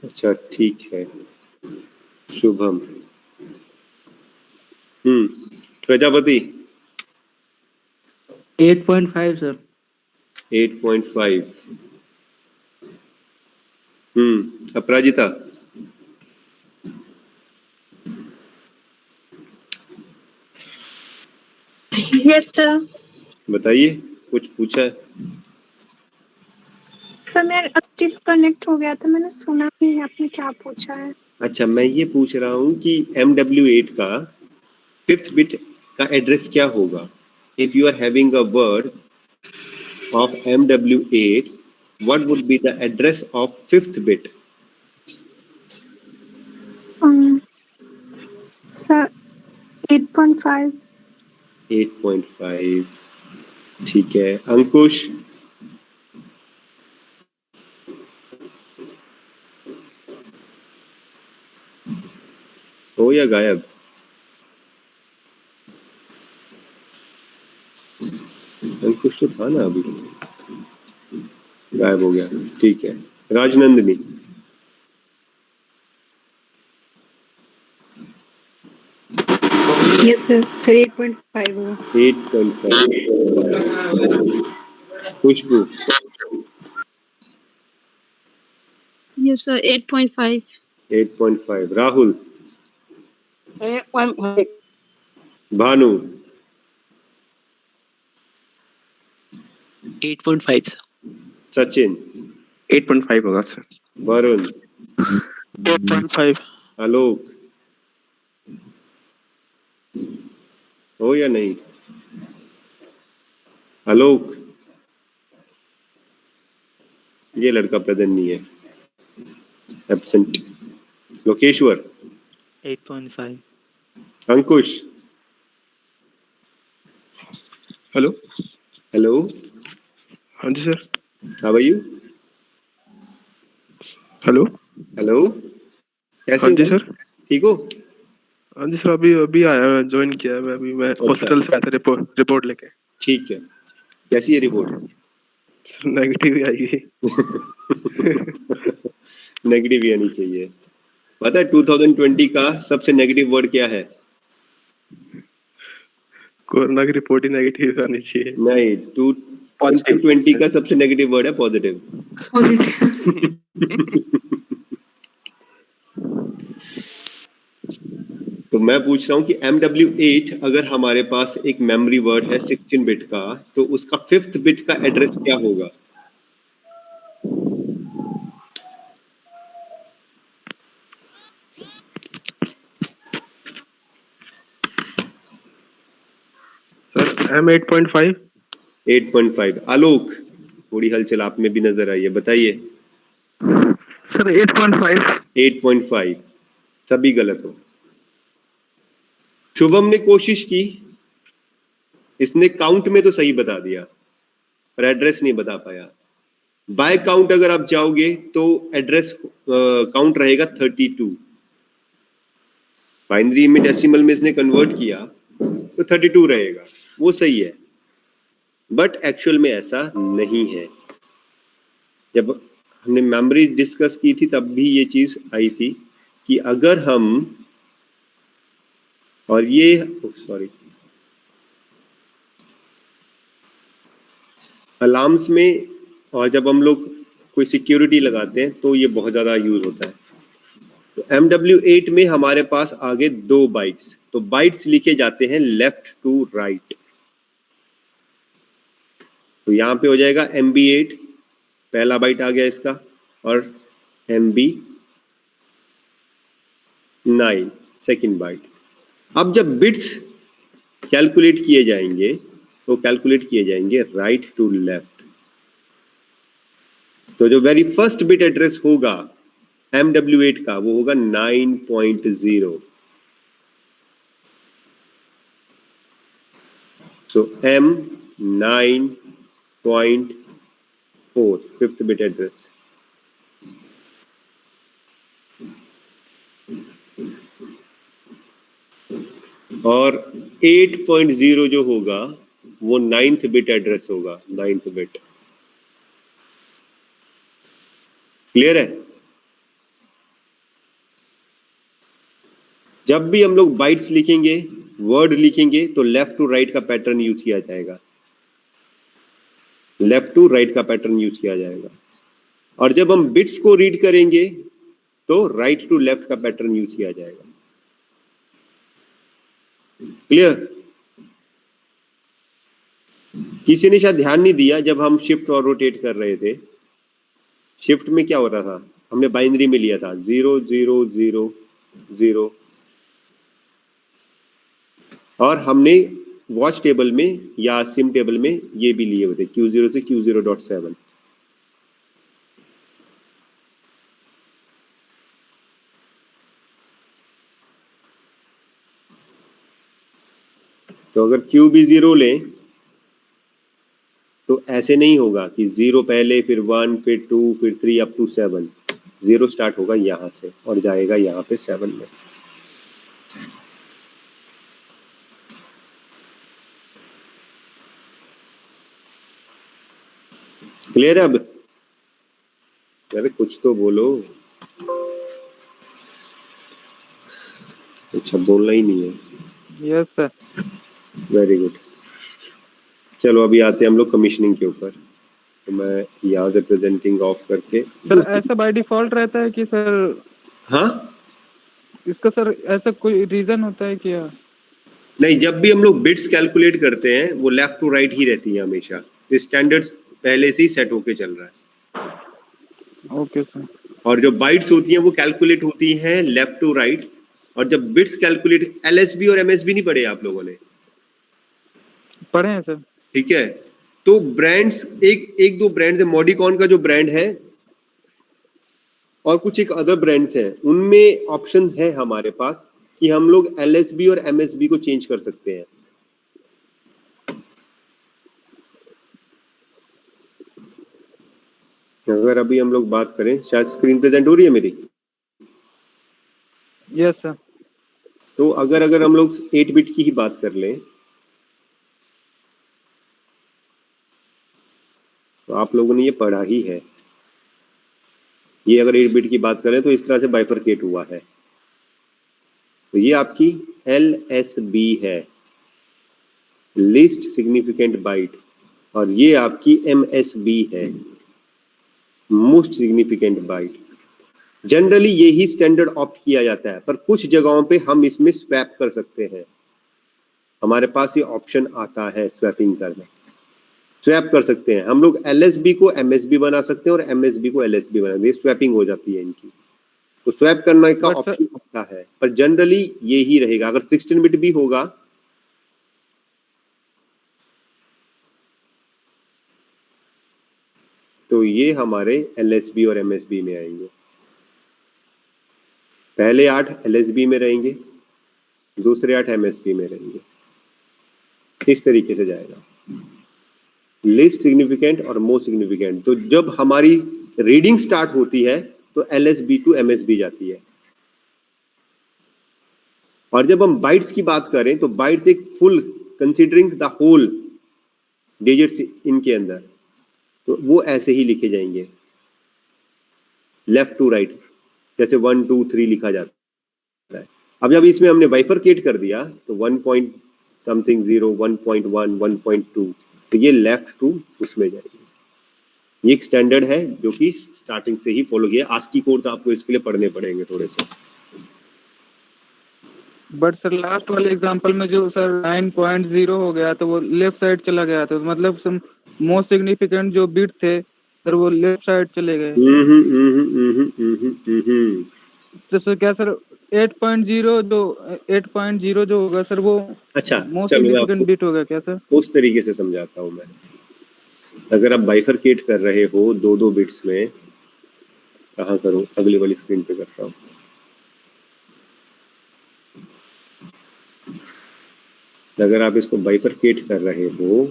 अच्छा ठीक है। Shubham. Prajapati. 8.5 sir. 8.5। Aparajita. Yes sir. बताइए, कुछ पूछा है? सर मेरा अब डिस्कनेक्ट हो गया था, मैंने सुना नहीं आपने क्या पूछा है। अच्छा, मैं ये पूछ रहा हूँ कि MW8 का फिफ्थ बिट का एड्रेस क्या होगा? If you are having a word of MW8, what would be the address of fifth bit? Sir 8.5। 8.5। ठीक है। अंकुश। हो या गायब? अंकुश तो था ना, अभी गायब हो गया। ठीक है। राजनंदिनी। Yes sir. 8.5 होगा। 8.5। खुशबू। Yes, sir. 8.5. 8.5। Rahul. 8.5। Bhanu. 8.5 sir. Sachin. 8.5 होगा सर। वरुण। 8.5। आलोक। हो या नहीं? आलोक। ये लड़का प्रेजेंट नहीं है, absent. Lokeshwar. 8.5। Ankush. Hello. Hello. हाँ जी sir. How are you? Hello. Hello. कैसे हाँ हो? जी सर। ठीक हो? हाँ जी सर, अभी आया, मैं ज्वाइन किया है। मैं हॉस्पिटल से आया था रिपोर्ट लेके। ठीक है। कैसी है रिपोर्ट? नेगेटिव ही आई है। नेगेटिव ही आनी चाहिए। पता है 2020 का सबसे नेगेटिव वर्ड क्या है? कोरोना की रिपोर्ट ही नेगेटिव आनी चाहिए। नहीं, 220 का सबसे नेगेटिव वर्ड है पॉजिटिव। पॉजिटिव। तो मैं पूछ रहा हूँ कि MW8 अगर हमारे पास एक मेमोरी वर्ड है 16 बिट का, तो उसका 5th बिट का एड्रेस क्या होगा? Sir M 8.5। 8.5। आलोक, थोड़ी हलचल आप में भी नजर आई है, बताइए। सर 8.5। 8.5 सभी गलत हो। शुभम ने कोशिश की, इसने काउंट में तो सही बता दिया पर एड्रेस नहीं बता पाया। बाय काउंट अगर आप जाओगे तो एड्रेस काउंट रहेगा 32। बाइनरी में डेसिमल में इसने कन्वर्ट किया तो 32 रहेगा, वो सही है। बट एक्चुअल में ऐसा नहीं है। जब हमने मेमोरी डिस्कस की थी तब भी ये चीज आई थी कि अगर हम, और ये सॉरी, अलार्म्स में और जब हम लोग कोई सिक्योरिटी लगाते हैं तो ये बहुत ज्यादा यूज होता है। तो MW8 में हमारे पास आगे 2 बाइट्स, तो बाइट्स लिखे जाते हैं लेफ्ट टू राइट। तो यहां पे हो जाएगा MB8 पहला बाइट आ गया इसका, और MB9 सेकंड बाइट। अब जब बिट्स कैलकुलेट किए जाएंगे तो कैलकुलेट किए जाएंगे राइट टू लेफ्ट। तो जो वेरी फर्स्ट बिट एड्रेस होगा MW8 का वो होगा 9.0। सो M9.4 5th बिट एड्रेस। और 8.0 जो होगा वो 9th बिट एड्रेस होगा, 9th बिट। क्लियर है? जब भी हम लोग बाइट्स लिखेंगे, वर्ड लिखेंगे, तो लेफ्ट टू राइट का पैटर्न यूज किया जाएगा। लेफ्ट टू राइट का पैटर्न यूज किया जाएगा। और जब हम बिट्स को रीड करेंगे तो राइट टू लेफ्ट का पैटर्न यूज किया जाएगा। क्लियर? किसी ने शायद ध्यान नहीं दिया जब हम शिफ्ट और रोटेट कर रहे थे। शिफ्ट में क्या हो रहा था, हमने बाइनरी में लिया था 0 0 0 0, और हमने वॉच टेबल में या सिम टेबल में ये भी लिए हुए थे Q0 से Q0.7। तो अगर Q भी 0 लें तो ऐसे नहीं होगा कि 0 पहले फिर 1 फिर 2 फिर 3 अप टू 7। 0 स्टार्ट होगा यहां से और जाएगा यहां पे 7 में। क्लियर है? अब अरे कुछ तो बोलो। अच्छा, बोलना ही नहीं है। Yes sir. Very good. चलो अभी आते हैं हम लोग कमीशनिंग के ऊपर। तो मैं यहाँ से प्रेजेंटिंग ऑफ करके, सर ऐसा बाय डिफॉल्ट रहता है कि सर, हाँ इसका सर ऐसा कोई रीजन होता है क्या? नहीं, जब भी हम लोग बिट्स कैलकुलेट करते हैं वो लेफ्ट टू राइट ही रहती है हमेशा। स्टैंडर्ड्स पहले से ही सेट होके चल रहा है। Okay sir. और जो बाइट्स होती हैं वो कैलकुलेट होती हैं लेफ्ट टू राइट। और जब बिट्स कैलकुलेट, LSB और MSB नहीं पढ़े आप लोगों ने? पढ़े हैं सर। ठीक है, तो ब्रांड्स एक दो ब्रांड्स है, मॉडिकॉन का जो ब्रांड है और कुछ एक अदर ब्रांड्स हैं, उनमें ऑप्शन है हमारे पास कि हम लोग LSB और MSB को चेंज कर सकते हैं। अगर अभी हम लोग बात करें, शायद स्क्रीन प्रेजेंट हो रही है मेरी? Yes sir. तो अगर हम लोग 8 बिट की ही बात कर लें तो आप लोगों ने ये पढ़ा ही है। ये अगर 8 बिट की बात करें तो इस तरह से बाइफरकेट हुआ है। तो ये आपकी LSB है, लीस्ट सिग्निफिकेंट बाइट, और ये आपकी MSB है, मोस्ट सिग्निफिकेंट बाइट। जनरली यही स्टैंडर्ड ऑप्ट किया जाता है, पर कुछ जगहों पे हम इसमें स्वैप कर सकते हैं। हमारे पास ये ऑप्शन आता है स्वैपिंग करना, स्वैप कर सकते हैं हम लोग। LSB को MSB बना सकते हैं और MSB को LSB बना सकते हैं, स्वैपिंग हो जाती है इनकी। तो स्वैप करने का But ऑप्शन आता है, पर जनरली ये ही रहेगा। अगर 16 बिट भी होगा तो ये हमारे LSB और MSB में आएंगे। पहले 8 LSB में रहेंगे, दूसरे 8 MSB में रहेंगे। इस तरीके से जाएगा, लीस्ट सिग्निफिकेंट और मोस्ट सिग्निफिकेंट। तो जब हमारी रीडिंग स्टार्ट होती है तो LSB टू MSB जाती है। और जब हम बाइट्स की बात करें तो बाइट्स एक full considering the whole digits इनके अंदर, तो वो ऐसे ही लिखे जाएंगे लेफ्ट टू राइट, जैसे 1 2 3 लिखा जाता है। अब जब इसमें हमने बाइफरकेट कर दिया तो 1.0 1.1 1.2, तो ये लेफ्ट टू उसमें जाएगी। ये एक स्टैंडर्ड है जो कि स्टार्टिंग से ही फॉलो किया। आस्की कोड्स आपको इसके लिए पढ़ने पड़ेंगे थोड़े से। बट सर लास्ट वाले एग्जांपल में जो सर 9.0 हो गया तो वो लेफ्ट साइड चला गया था, मतलब मोस्ट सिग्निफिकेंट जो बिट थे सर वो लेफ्ट साइड चले गए। तो सर क्या सर 8.0 जो होगा सर वो अच्छा, मोस्ट चलो मैं सिग्निफिकेंट आपको बिट होगा क्या सर? उस तरीके से समझाता हूँ मैं। अगर आप बाइफरकेट कर रहे हो दो बिट्स में, कहाँ करूँ, अगली वाली स्क्रीन पे करता हूँ। अगर आप इसको बाइफरकेट कर रहे हो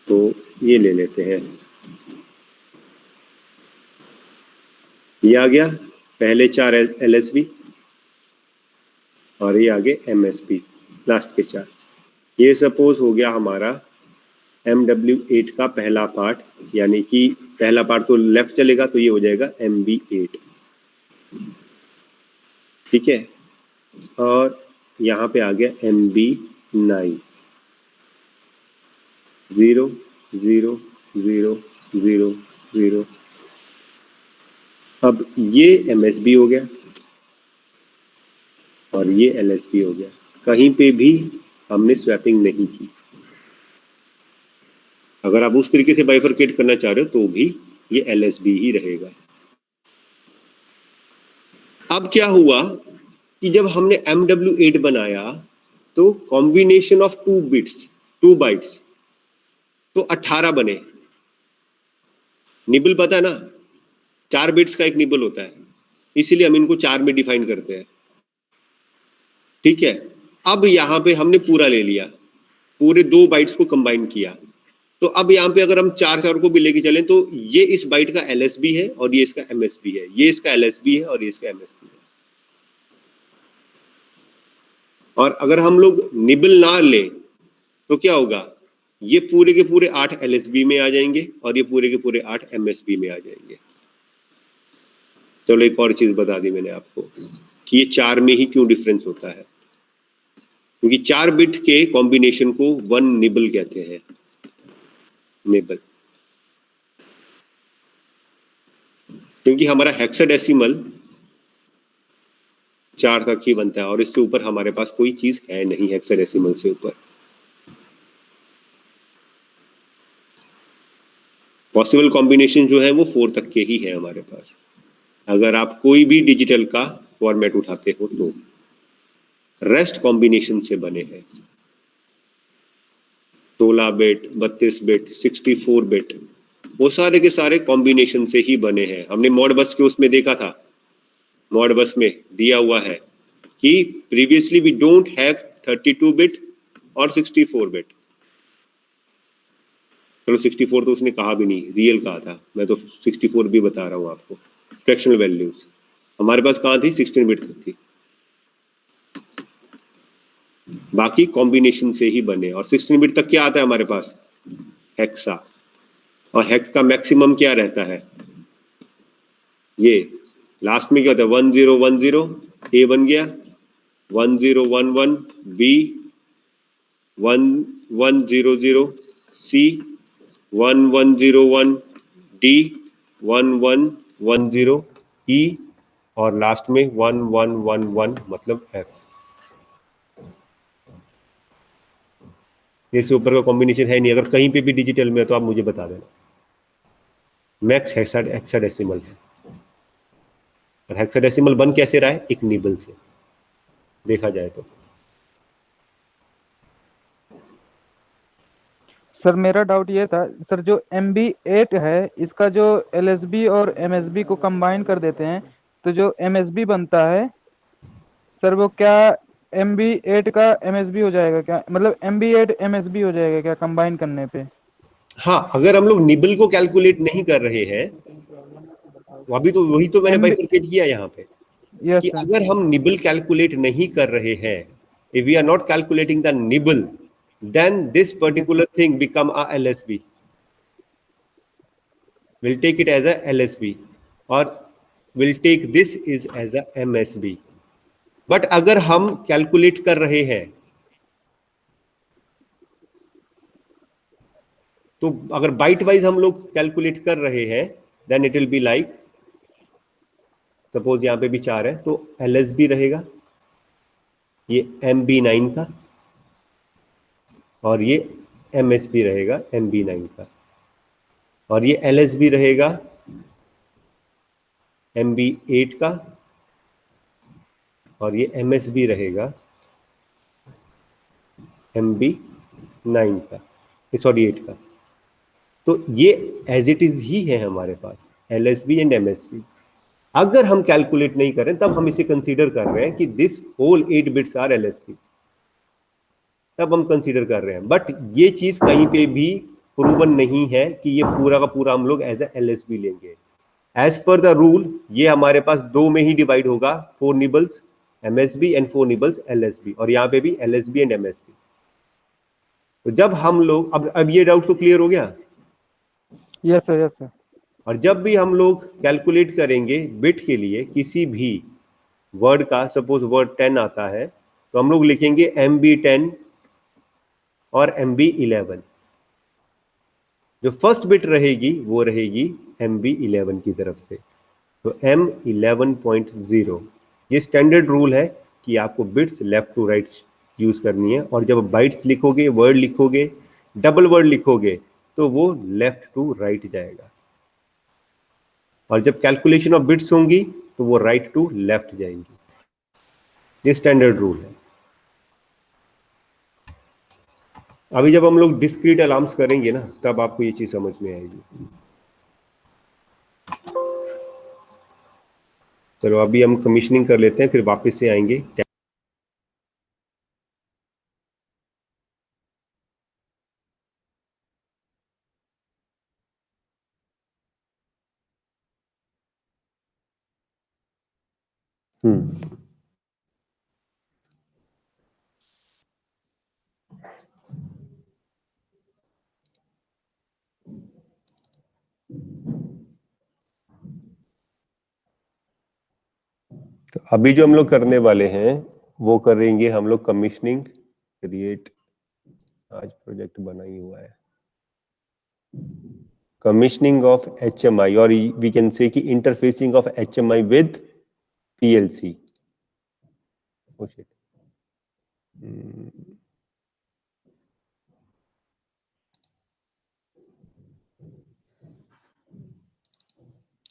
तो ये ले लेते हैं, ये आ गया पहले 4 LSB और ये आगे MSB, लास्ट के 4। ये सपोज हो गया हमारा MW8 का पहला पार्ट, यानी कि पहला पार्ट तो लेफ्ट चलेगा तो ये हो जाएगा MB8, ठीक है। और यहाँ पे आ गया MB9, 0 0 0 0 0। अब ये MSB हो गया और ये LSB हो गया। कहीं पे भी हमने स्वैपिंग नहीं की। अगर आप उस तरीके से बाइफरकेट करना चाह रहे हो तो भी ये LSB ही रहेगा। अब क्या हुआ कि जब हमने MW8 बनाया तो कॉम्बिनेशन ऑफ 2 बाइट्स तो 18 बने। निबल पता है ना, 4 बिट्स का एक निबल होता है, इसीलिए हम इनको 4 में डिफाइन करते हैं, ठीक है। अब यहाँ पे हमने पूरा ले लिया, पूरे 2 बाइट्स को कंबाइन किया, तो अब यहाँ पे अगर हम 4 को भी लेके चलें तो ये इस बाइट का LSB है और ये इसका MSB है, ये इसका LSB है और ये इसका MSB है। और अगर हम लोग निबल ना लें तो क्या होगा, ये पूरे के पूरे 8 LSB में आ जाएंगे और ये पूरे के पूरे 8 MSB में आ जाएंगे। चलो एक और चीज बता दी मैंने आपको कि ये 4 में ही क्यों डिफरेंस होता है, क्योंकि 4 बिट के कॉम्बिनेशन को 1 निबल कहते हैं, निबल। क्योंकि हमारा हेक्साडेसिमल 4 तक ही बनता है और इससे ऊपर हमारे पास कोई चीज है नहीं हेक्साडेसिमल से ऊपर। पॉसिबल कॉम्बिनेशन जो है वो 4 तक के ही है हमारे पास, अगर आप कोई भी डिजिटल का फॉर्मेट उठाते हो तो। रेस्ट कॉम्बिनेशन से बने हैं, 16 बिट 32 बिट 64 बिट, वो सारे के सारे कॉम्बिनेशन से ही बने हैं। हमने मॉडबस के उसमें देखा था, मॉडबस में दिया हुआ है कि previously we don't have 32 bit और 64 बिट। चलो 64 तो उसने कहा भी नहीं, रियल कहा था, मैं तो 64 भी बता रहा हूँ आपको। फ्रैक्शनल वैल्यूज हमारे पास कहाँ थी, 16 बिट तक थी, बाकी कॉम्बिनेशन से ही बने। और 16 बिट तक क्या आता है हमारे पास, हेक्सा, और हेक्स का मैक्सिमम क्या रहता है, ये लास्ट में क्या होता है 1010, ए बन गया, 1011, B 1100, C 1101, D 1110, E और लास्ट में 1111 मतलब F। इससे ऊपर का कॉम्बिनेशन है नहीं, अगर कहीं पे भी डिजिटल में है तो आप मुझे बता देना। मैक्स हेक्साडेसिमल है, और हेक्साडेसिमल बन कैसे रहा है? एक निबल से देखा जाए तो। सर मेरा डाउट ये था सर, जो MB8 है इसका जो LSB और MSB को कंबाइन कर देते हैं तो जो MSB बनता है सर वो क्या MB8 का MSB हो जाएगा क्या? मतलब MB8 MSB हो जाएगा क्या कंबाइन करने पे? हाँ, अगर हम लोग निबल को कैलकुलेट नहीं कर रहे हैं, अभी तो वही तो मैंने बाइफरकेट किया यहाँ पे कि अगर हम निबल कैलकुलेट नहीं कर रहे हैं, if we are not calculating the nibble, then this particular thing become a LSB. We'll take it as a LSB or we'll take this is as a MSB. But अगर हम calculate कर रहे हैं तो अगर बाइट वाइज हम लोग calculate कर रहे हैं then it will be like, suppose यहाँ पे भी 4 है तो LSB रहेगा, ये MB9 का, और ये MSB रहेगा MB9 का, और ये LSB रहेगा MB8 का, और ये MSB रहेगा MB9 का, सॉरी 8 का। तो ये एज इट इज ही है हमारे पास LSB एंड MSB। अगर हम कैलकुलेट नहीं करें तब हम इसे कंसीडर कर रहे हैं कि this whole 8 bits are LSB, तब हम कंसीडर कर रहे हैं। बट ये चीज कहीं पे भी प्रूवन नहीं है कि ये पूरा का पूरा हम लोग एज ए LSB लेंगे। एज पर द रूल ये हमारे पास 2 में ही डिवाइड होगा, 4 nibbles MSB and 4 nibbles LSB, और यहाँ पे भी LSB एंड MSB। तो जब हम लोग अब ये डाउट तो क्लियर हो गया? Yes sir, yes sir. और जब भी हम लोग कैलकुलेट करेंगे बिट के लिए किसी भी वर्ड का, सपोज वर्ड 10 आता है तो हम लोग लिखेंगे MB10 और MB11। जो फर्स्ट बिट रहेगी वो रहेगी MB11 की तरफ से, तो M11.0। ये स्टैंडर्ड रूल है कि आपको bits left to right use करनी है, और जब बाइट्स लिखोगे, वर्ड लिखोगे, डबल वर्ड लिखोगे तो वो लेफ्ट टू राइट जाएगा, और जब कैलकुलेशन ऑफ बिट्स होंगी तो वो राइट टू लेफ्ट जाएंगी। ये स्टैंडर्ड रूल है। अभी जब हम लोग डिस्क्रीट अलार्म्स करेंगे ना तब आपको ये चीज समझ में आएगी। चलो अभी हम कमीशनिंग कर लेते हैं, फिर वापस से आएंगे। तो अभी जो हम लोग करने वाले हैं वो करेंगे हम लोग कमीशनिंग। क्रिएट, आज प्रोजेक्ट बना ही हुआ है, कमीशनिंग ऑफ HMI, और वी कैन से कि interfacing of HMI with PLC।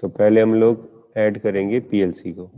तो पहले हम लोग ऐड करेंगे PLC को।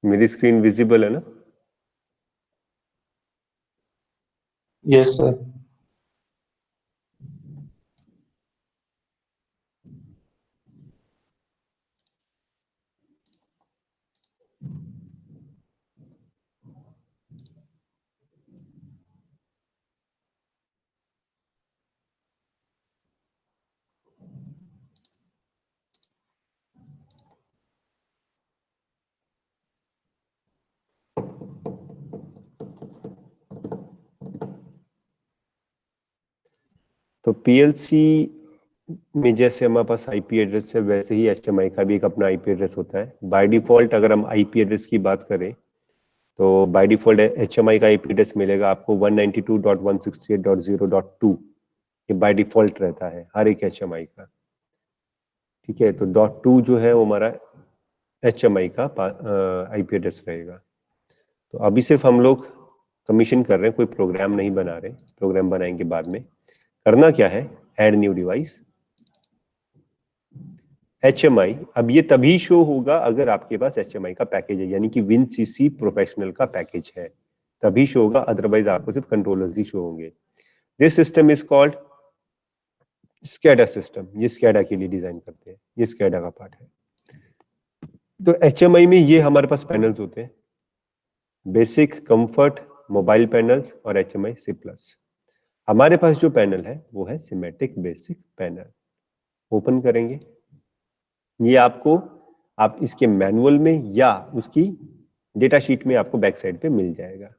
मेरी स्क्रीन विजिबल है ना? Yes sir. तो पीएलसी में जैसे हमारे पास आईपी एड्रेस है, वैसे ही एचएमआई का भी एक अपना आईपी एड्रेस होता है। बाय डिफॉल्ट अगर हम आईपी एड्रेस की बात करें तो बाय डिफॉल्ट एचएमआई का आईपी एड्रेस मिलेगा आपको 192.168.0.2, ये बाय डिफॉल्ट रहता है हर एक एचएमआई का। ठीक है, तो .2 जो है वो हमारा एचएमआई का आईपी एड्रेस रहेगा। तो अभी सिर्फ हम लोग कमीशन कर रहे हैं, कोई प्रोग्राम नहीं बना रहे, प्रोग्राम बनाएंगे बाद में। करना क्या है, ऐड न्यू डिवाइस HMI। अब ये तभी शो होगा अगर आपके पास HMI का पैकेज है, यानी कि WinCC प्रोफेशनल का पैकेज है, तभी शो होगा, अदरवाइज आपको सिर्फ कंट्रोलर्स ही शो होंगे। This system is called SCADA system, ये SCADA के लिए डिजाइन करते हैं, ये SCADA का पार्ट है। तो HMI में ये हमारे पास पैनल्स होते हैं, बेसिक, कंफर्ट, मोबाइल पैनल्स और HMI C+। हमारे पास जो पैनल है वो है सिमेटिक बेसिक पैनल। ओपन करेंगे, ये आपको आप इसके मैनुअल में या उसकी डेटा शीट में आपको बैक साइड पे मिल जाएगा।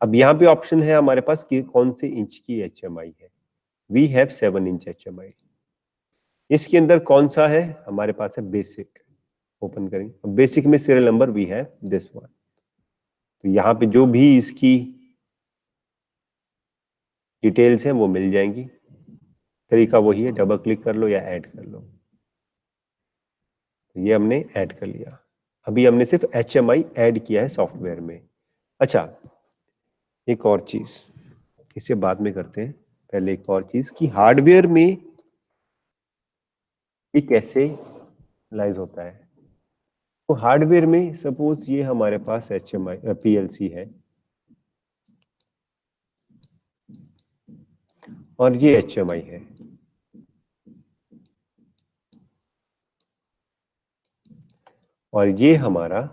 अब यहाँ पे ऑप्शन है हमारे पास कि कौन से इंच की HMI है। We have 7 inch HMI। इसके अंदर कौन सा है, हमारे पास है बेसिक। ओपन करेंगे, बेसिक में serial number we have this one. तो यहाँ पे जो भी इसकी डिटेल्स हैं वो मिल जाएंगी। तरीका वही है, डबल क्लिक कर लो या ऐड कर लो। तो ये हमने ऐड कर लिया। अभी हमने सिर्फ HMI ऐड किया है सॉफ्टवेयर में। अच्छा, एक और चीज, इसे बाद में करते हैं, पहले एक और चीज कि हार्डवेयर में ये कैसे लाइज होता है। तो हार्डवेयर में सपोज ये हमारे पास HMI PLC है और ये HMI है। और ये हमारा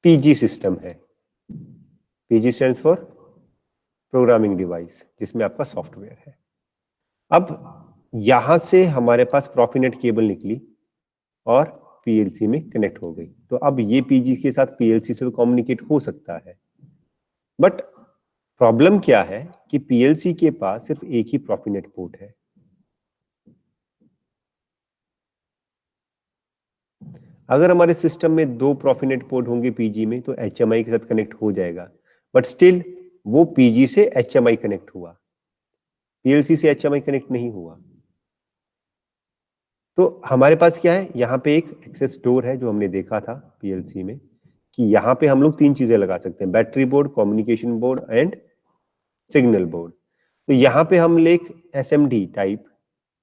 PG सिस्टम है। PG stands for programming device, जिसमें आपका सॉफ्टवेयर है। अब यहां से हमारे पास प्रॉफिनेट केबल निकली और PLC में कनेक्ट हो गई। तो अब ये PG के साथ PLC से तो कम्युनिकेट हो सकता है, बट प्रॉब्लम क्या है कि PLC के पास सिर्फ एक ही प्रॉफिनेट पोर्ट है। अगर हमारे सिस्टम में 2 प्रॉफिनेट पोर्ट होंगे PG में तो HMI के साथ कनेक्ट हो जाएगा, बट स्टिल वो PG से HMI कनेक्ट हुआ, PLC से HMI कनेक्ट नहीं हुआ। तो हमारे पास क्या है, यहाँ पे एक एक्सेस डोर है जो हमने देखा था PLC में कि यहाँ पे हम लोग 3 चीजें लगा सकते हैं, battery board, communication board and signal board. तो यहाँ पे हम एक SMD टाइप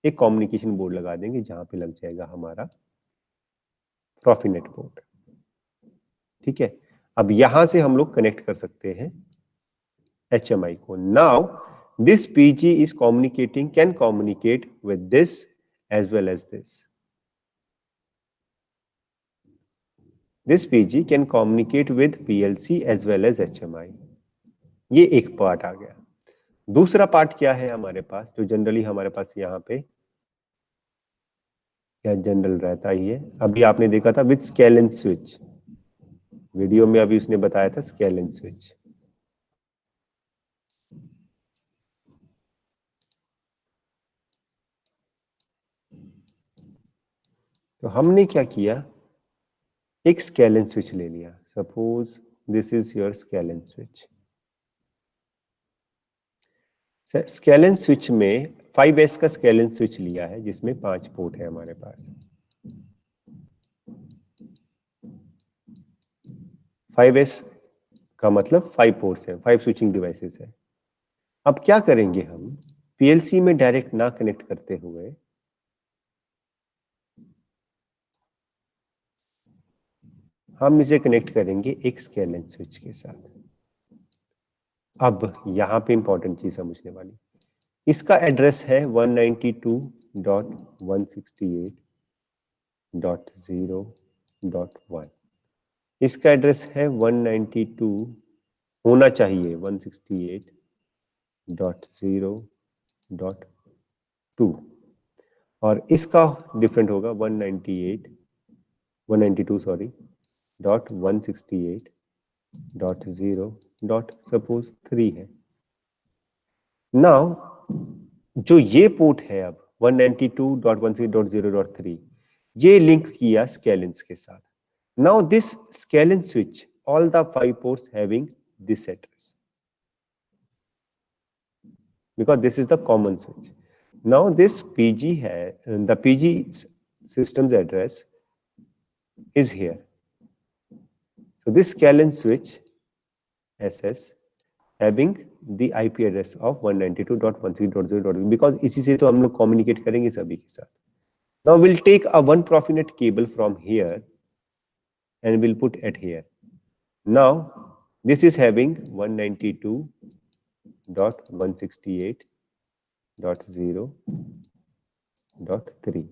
एक कम्युनिकेशन बोर्ड लगा देंगे जहां पे लग जाएगा हमारा प्रॉफिनेट पोर्ट। ठीक है, अब यहां से हम लोग कनेक्ट कर सकते हैं HMI को। Now this PG is communicating, can communicate with this as well as this. This PG can communicate with PLC as well as HMI. ये एक पार्ट आ गया। दूसरा पार्ट क्या है हमारे पास, जो जनरली हमारे पास यहाँ पे क्या जनरल रहता ही है, अभी आपने देखा था with scale and switch, video में अभी उसने बताया था स्केल एंड स्विच। तो हमने क्या किया, एक स्केल एंड स्विच ले लिया। Suppose this is your scale and switch. Scale and switch में 5S का स्केल एंड स्विच लिया है जिसमें 5 पोर्ट है हमारे पास। 5S का मतलब 5 पोर्ट्स है, 5 स्विचिंग डिवाइसेस है। अब क्या करेंगे हम, PLC में डायरेक्ट ना कनेक्ट करते हुए हम इसे कनेक्ट करेंगे एक स्केल एंड स्विच के साथ। अब यहाँ पे इंपॉर्टेंट चीज समझने वाली, इसका एड्रेस है 192.168.0.1। इसका एड्रेस है 192, होना चाहिए 168.0.2, और इसका डिफरेंट होगा 192 सॉरी .168.0. सपोज 3 है। नाउ जो ये पोर्ट है अब 192.168.0.3 ये लिंक किया स्केलेंस के साथ. Now this scalene switch, all the 5 ports having this address, because this is the common switch. Now this PG has, the PG system's address is here. So this scalene switch SS having the IP address of 192.168.0.1 because इसी से तो हम लोग communicate करेंगे सभी के साथ. Now we'll take a one Profinet cable from here and we'll put it here. Now this is having 192.168.0.3.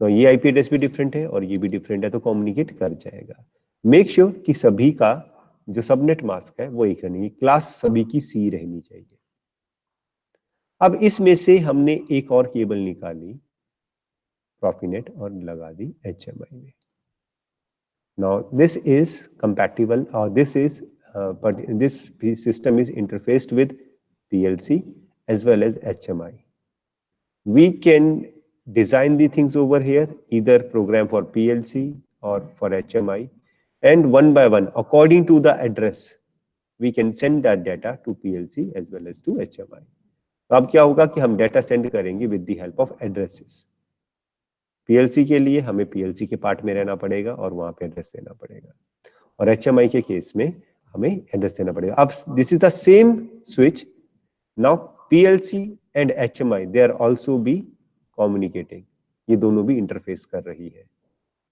तो ये आईपी एड्रेस भी डिफरेंट है और ये भी डिफरेंट है, तो कम्युनिकेट कर जाएगा. मेक श्योर कि सभी का जो सबनेट मास्क है वो एक रहनी, क्लास सभी की सी रहनी चाहिए. अब इसमें से हमने एक और केबल निकाली प्रॉफिनेट और लगा दी HMI में. नाउ दिस इज कंपैटिबल और this system is interfaced with PLC as well as HMI. We can design the things over here, either program for PLC or for HMI, and one by one, according to the address, we can send that data to PLC as well as to HMI. तो अब क्या होगा कि हम data send करेंगे with the help of addresses. PLC के लिए हमें PLC के पार्ट में रहना पड़ेगा और वहां पे एड्रेस देना पड़ेगा, और HMI के केस में हमें एड्रेस देना पड़ेगा. अब this is the same switch. Now PLC and HMI they are also be communicating. ये दोनों भी इंटरफेस कर रही है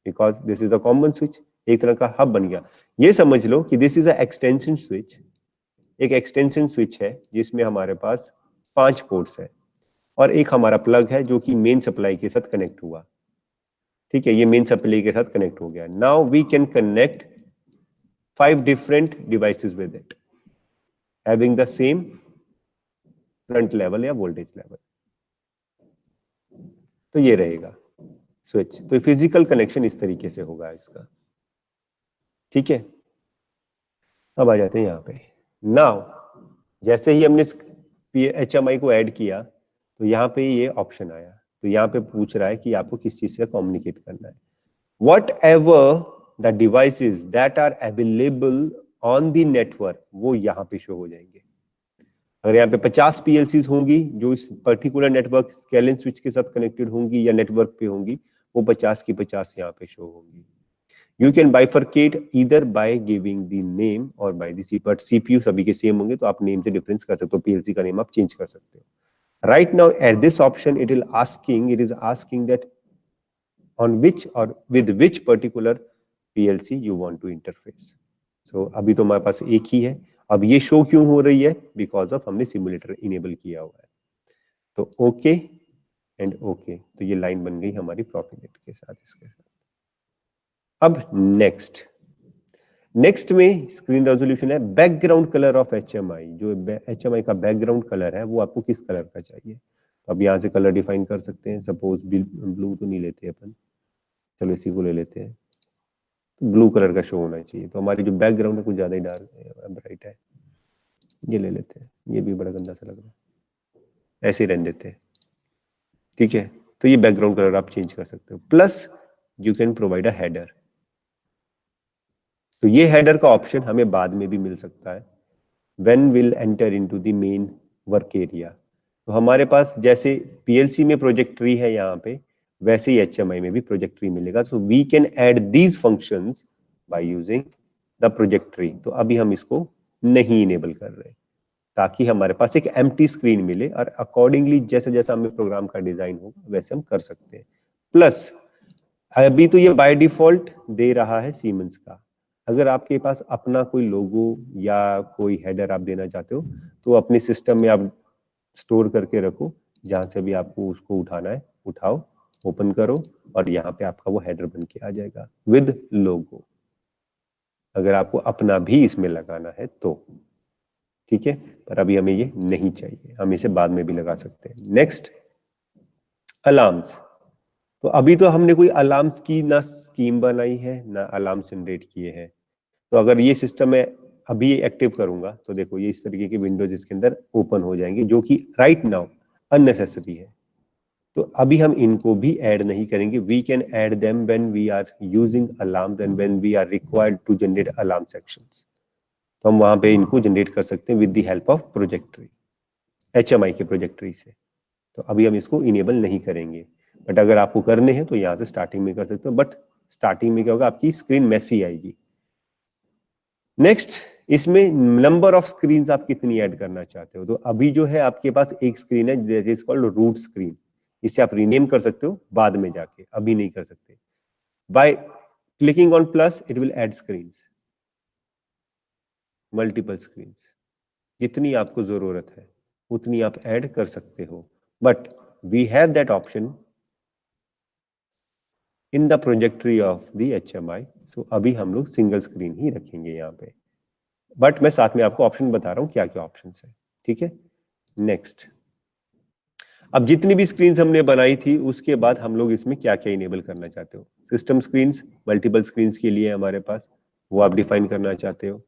because this is the common switch. एक तरह का हब बन गया. ये समझ लो कि this is a extension switch. एक एक्सटेंशन स्विच है जिसमें हमारे पास 5 पोर्ट्स है और एक हमारा प्लग है जो कि मेन सप्लाई के साथ कनेक्ट हुआ. ठीक है, ये मेन सप्लाई के साथ कनेक्ट हो गया. Now we can connect 5 different devices with it having the same current level या वोल्टेज लेवल. तो ये रहेगा स्विच. तो फिजिकल कनेक्शन इस तरीके से होगा इसका. ठीक है, अब आ जाते हैं यहाँ पे. नाउ जैसे ही हमने HMI को ऐड किया तो यहाँ पे ये ऑप्शन आया. तो यहाँ पे पूछ रहा है कि आपको किस चीज से कम्युनिकेट करना है. Whatever the devices that are available on the network वो यहाँ पे शो हो जाएंगे. अगर यहाँ पे 50 PLCs होंगी जो इस पर्टिकुलर नेटवर्क स्केलेन स्विच के साथ कनेक्टेड होंगी या नेटवर्क पे होंगी, वो 50 की 50 यहाँ पे शो होंगी. You can bifurcate either by giving the name or by the CPU, but CPU सभी के सेम होंगे तो आप नेम से डिफरेंस कर सकते हो. PLC का नेम आप चेंज कर सकते हो. Right now at this option it is asking that on which or with which particular PLC you want to interface. So अभी तो हमारे पास एक ही है. अब ये शो क्यों हो रही है? बिकॉज ऑफ हमने सिमुलेटर इनेबल किया हुआ है. तो ओके एंड ओके, तो ये लाइन बन गई हमारी प्रॉफिनेट के साथ इसके साथ. अब नेक्स्ट में स्क्रीन रेजोल्यूशन है बैकग्राउंड कलर ऑफ HMI. जो HMI का बैकग्राउंड कलर है वो आपको किस कलर का चाहिए. तो अब यहाँ से कलर डिफाइन कर सकते हैं. सपोज ब्लू तो नहीं लेते अपन, चलो इसी को ले लेते हैं. तो ब्लू कलर का शो होना चाहिए. तो हमारी जो बैकग्राउंड है कुछ ज्यादा ही डार्क ब्राइट है, ये ले लेते हैं. ये भी बड़ा गंदा सा लग रहा है, ऐसे ही रहने देते हैं. ठीक है, तो ये बैकग्राउंड कलर आप चेंज कर सकते हो. Plus you can provide a header. तो ये हेडर का ऑप्शन हमें बाद में भी मिल सकता है when will enter into the main work area. तो हमारे पास जैसे PLC में प्रोजेक्ट ट्री है यहाँ पे, वैसे ही HMI में भी प्रोजेक्ट ट्री मिलेगा. So we can add these functions by using the project tree. तो अभी हम इसको नहीं इनेबल कर रहे ताकि हमारे पास एक एम्प्टी स्क्रीन मिले और अकॉर्डिंगली जैसे जैसा हमें प्रोग्राम का डिजाइन होगा वैसे हम कर सकते हैं. प्लस अभी तो ये बाय डिफॉल्ट दे रहा है सीमेंस का. अगर आपके पास अपना कोई लोगो या कोई हेडर आप देना चाहते हो तो अपने सिस्टम में आप स्टोर करके रखो. जहां से भी आपको उसको उठाना है उठाओ, ओपन करो और यहाँ पे आपका वो हेडर बन के आ जाएगा विद लोगो. अगर आपको अपना भी इसमें लगाना है तो ठीक है, पर अभी हमें ये नहीं चाहिए. हम इसे बाद में भी लगा सकते हैं. Next, alarms. तो अभी तो हमने कोई अलार्म्स की ना स्कीम बनाई है ना अलार्म जनरेट किए हैं. तो अगर ये सिस्टम है अभी एक्टिव करूंगा तो देखो ये इस तरीके की विंडोज इसके अंदर ओपन हो जाएंगे, जो कि राइट नाउ अननेसेसरी है। तो अभी हम इनको भी ऐड नहीं करेंगे। We can add them when we are using alarm and when we are required to generate alarm sections. तो हम वहां पे इनको जनरेट कर सकते हैं with the help of project tree, HMI के प्रोजेक्टरी से। तो अभी हम इसको इनेबल नहीं करेंगे, बट अगर आपको करने हैं तो यहाँ से स्टार्टिंग में कर सकते हो। बट स्टार्टिंग में क्या होगा, आपकी स्क्रीन मैसी आएगी। नेक्स्ट, इसमें नंबर ऑफ स्क्रीन आप कितनी ऐड करना चाहते हो। तो अभी जो है आपके पास एक स्क्रीन है that is called root screen. इसे आप रीनेम कर सकते हो बाद में जाके, अभी नहीं कर सकते। By clicking on plus it will add screen, multiple screen. जितनी आपको जरूरत है उतनी आप ऐड कर सकते हो, but we have that option in the project tree of the HMI। So अभी हम लोग सिंगल स्क्रीन ही रखेंगे यहाँ पे, बट मैं साथ में आपको ऑप्शन बता रहा हूँ क्या क्या ऑप्शन है, ठीक है। नेक्स्ट, अब जितनी भी स्क्रीन हमने बनाई थी उसके बाद हम लोग इसमें क्या क्या इनेबल करना चाहते हो। सिस्टम स्क्रीन, मल्टीपल स्क्रीन के लिए हमारे पास, वो आप डिफाइन करना चाहते हो।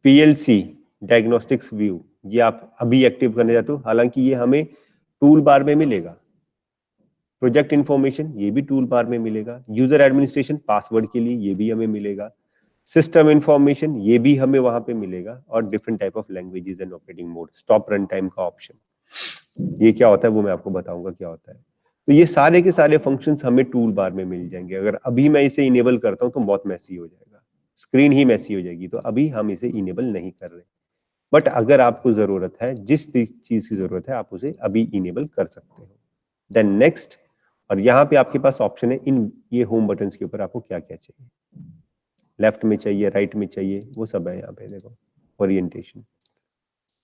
PLC डायग्नोस्टिक्स व्यू, ये आप अभी एक्टिव करना चाहते हो, हालांकि ये हमें टूल बार में मिलेगा। प्रोजेक्ट इंफॉर्मेशन, ये भी टूल बार में मिलेगा। यूजर एडमिनिस्ट्रेशन, पासवर्ड के लिए ये भी हमें मिलेगा। सिस्टम इंफॉर्मेशन, ये भी हमें वहां पे मिलेगा। और different type of languages and operating mode, stop run time का ऑप्शन, ये क्या होता है वो मैं आपको बताऊंगा क्या होता है। तो ये सारे के सारे फंक्शंस हमें टूल बार में मिल जाएंगे। अगर अभी मैं इसे इनेबल करता हूं तो बहुत मैसी हो जाएगा, स्क्रीन ही मैसी हो जाएगी। तो अभी हम इसे इनेबल नहीं कर रहे, बट अगर आपको जरूरत है, जिस चीज की जरूरत है आप उसे अभी इनेबल कर सकते हो। देन नेक्स्ट, और यहाँ पे आपके पास ऑप्शन है इन ये होम बटन के ऊपर आपको क्या क्या चाहिए, लेफ्ट में चाहिए, राइट में चाहिए, वो सब है यहाँ पे देखो। ओरिएंटेशन,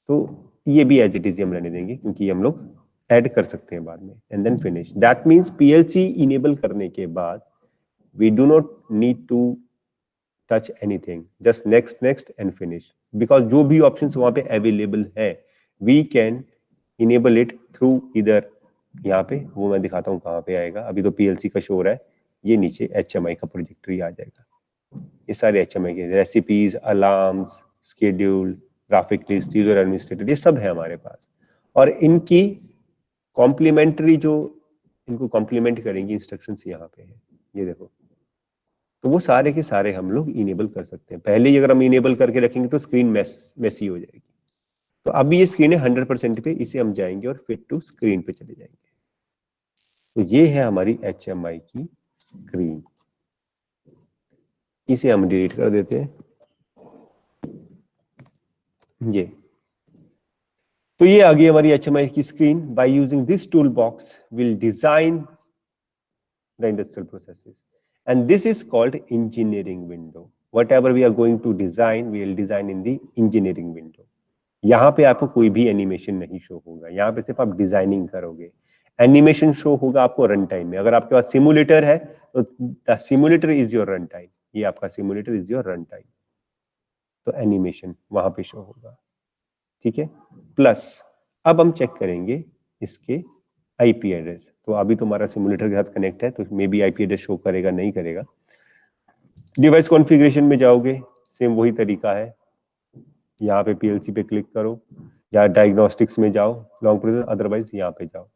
तो ये भी एज इट इज हम रहने देंगे क्योंकि हम लोग ऐड कर सकते हैं बाद में। And then finish, that means PLC enable करने के बाद we do not need to touch anything, just next next and finish, because जो भी ऑप्शंस वहां पे अवेलेबल है we can enable it through इधर, यहाँ पे वो मैं दिखाता हूँ कहाँ पे आएगा। अभी तो PLC का शो हो रहा है, ये नीचे HMI का प्रोजेक्टरी आ जाएगा। ये सारे HMI के recipes, alarms, schedule, graphic list, user administrator, ये सब है हमारे पास। और इनकी कॉम्प्लीमेंट्री जो इनको कॉम्प्लीमेंट करेंगी इंस्ट्रक्शंस यहाँ पे है, ये देखो। तो वो सारे के सारे हम लोग इनेबल कर सकते हैं। पहले ही अगर हम इनेबल करके रखेंगे तो स्क्रीन मैसी हो जाएगी। तो अभी ये स्क्रीन है 100% पे, इसे हम जाएंगे और फिट टू स्क्रीन पे चले जाएंगे। तो ये है हमारी HMI की स्क्रीन, इसे हम डिलीट कर देते हैं। ये तो ये आ गई हमारी HMI की screen. By using this tool box will design the industrial processes and this is called engineering window. Whatever we are going to design, we will design in the engineering window. यहाँ पे आपको कोई भी animation नहीं show होगा, यहाँ पे सिर्फ आप डिजाइनिंग करोगे। एनिमेशन शो होगा आपको रन टाइम में। अगर आपके पास सिमुलेटर है तो the simulator is your run time, ये आपका simulator is your run time, तो एनिमेशन वहां पे शो होगा, ठीक है। प्लस अब हम चेक करेंगे इसके IP एड्रेस। तो अभी तुम्हारा सिमुलेटर के साथ कनेक्ट है तो may be IP address show करेगा नहीं करेगा। डिवाइस कॉन्फ़िगरेशन में जाओगे, सेम वही तरीका है, यहाँ पे PLC पे क्लिक करो या डायग्नोस्टिक्स में जाओ, लॉन्ग प्रोसेस, अदरवाइज यहाँ पे जाओ,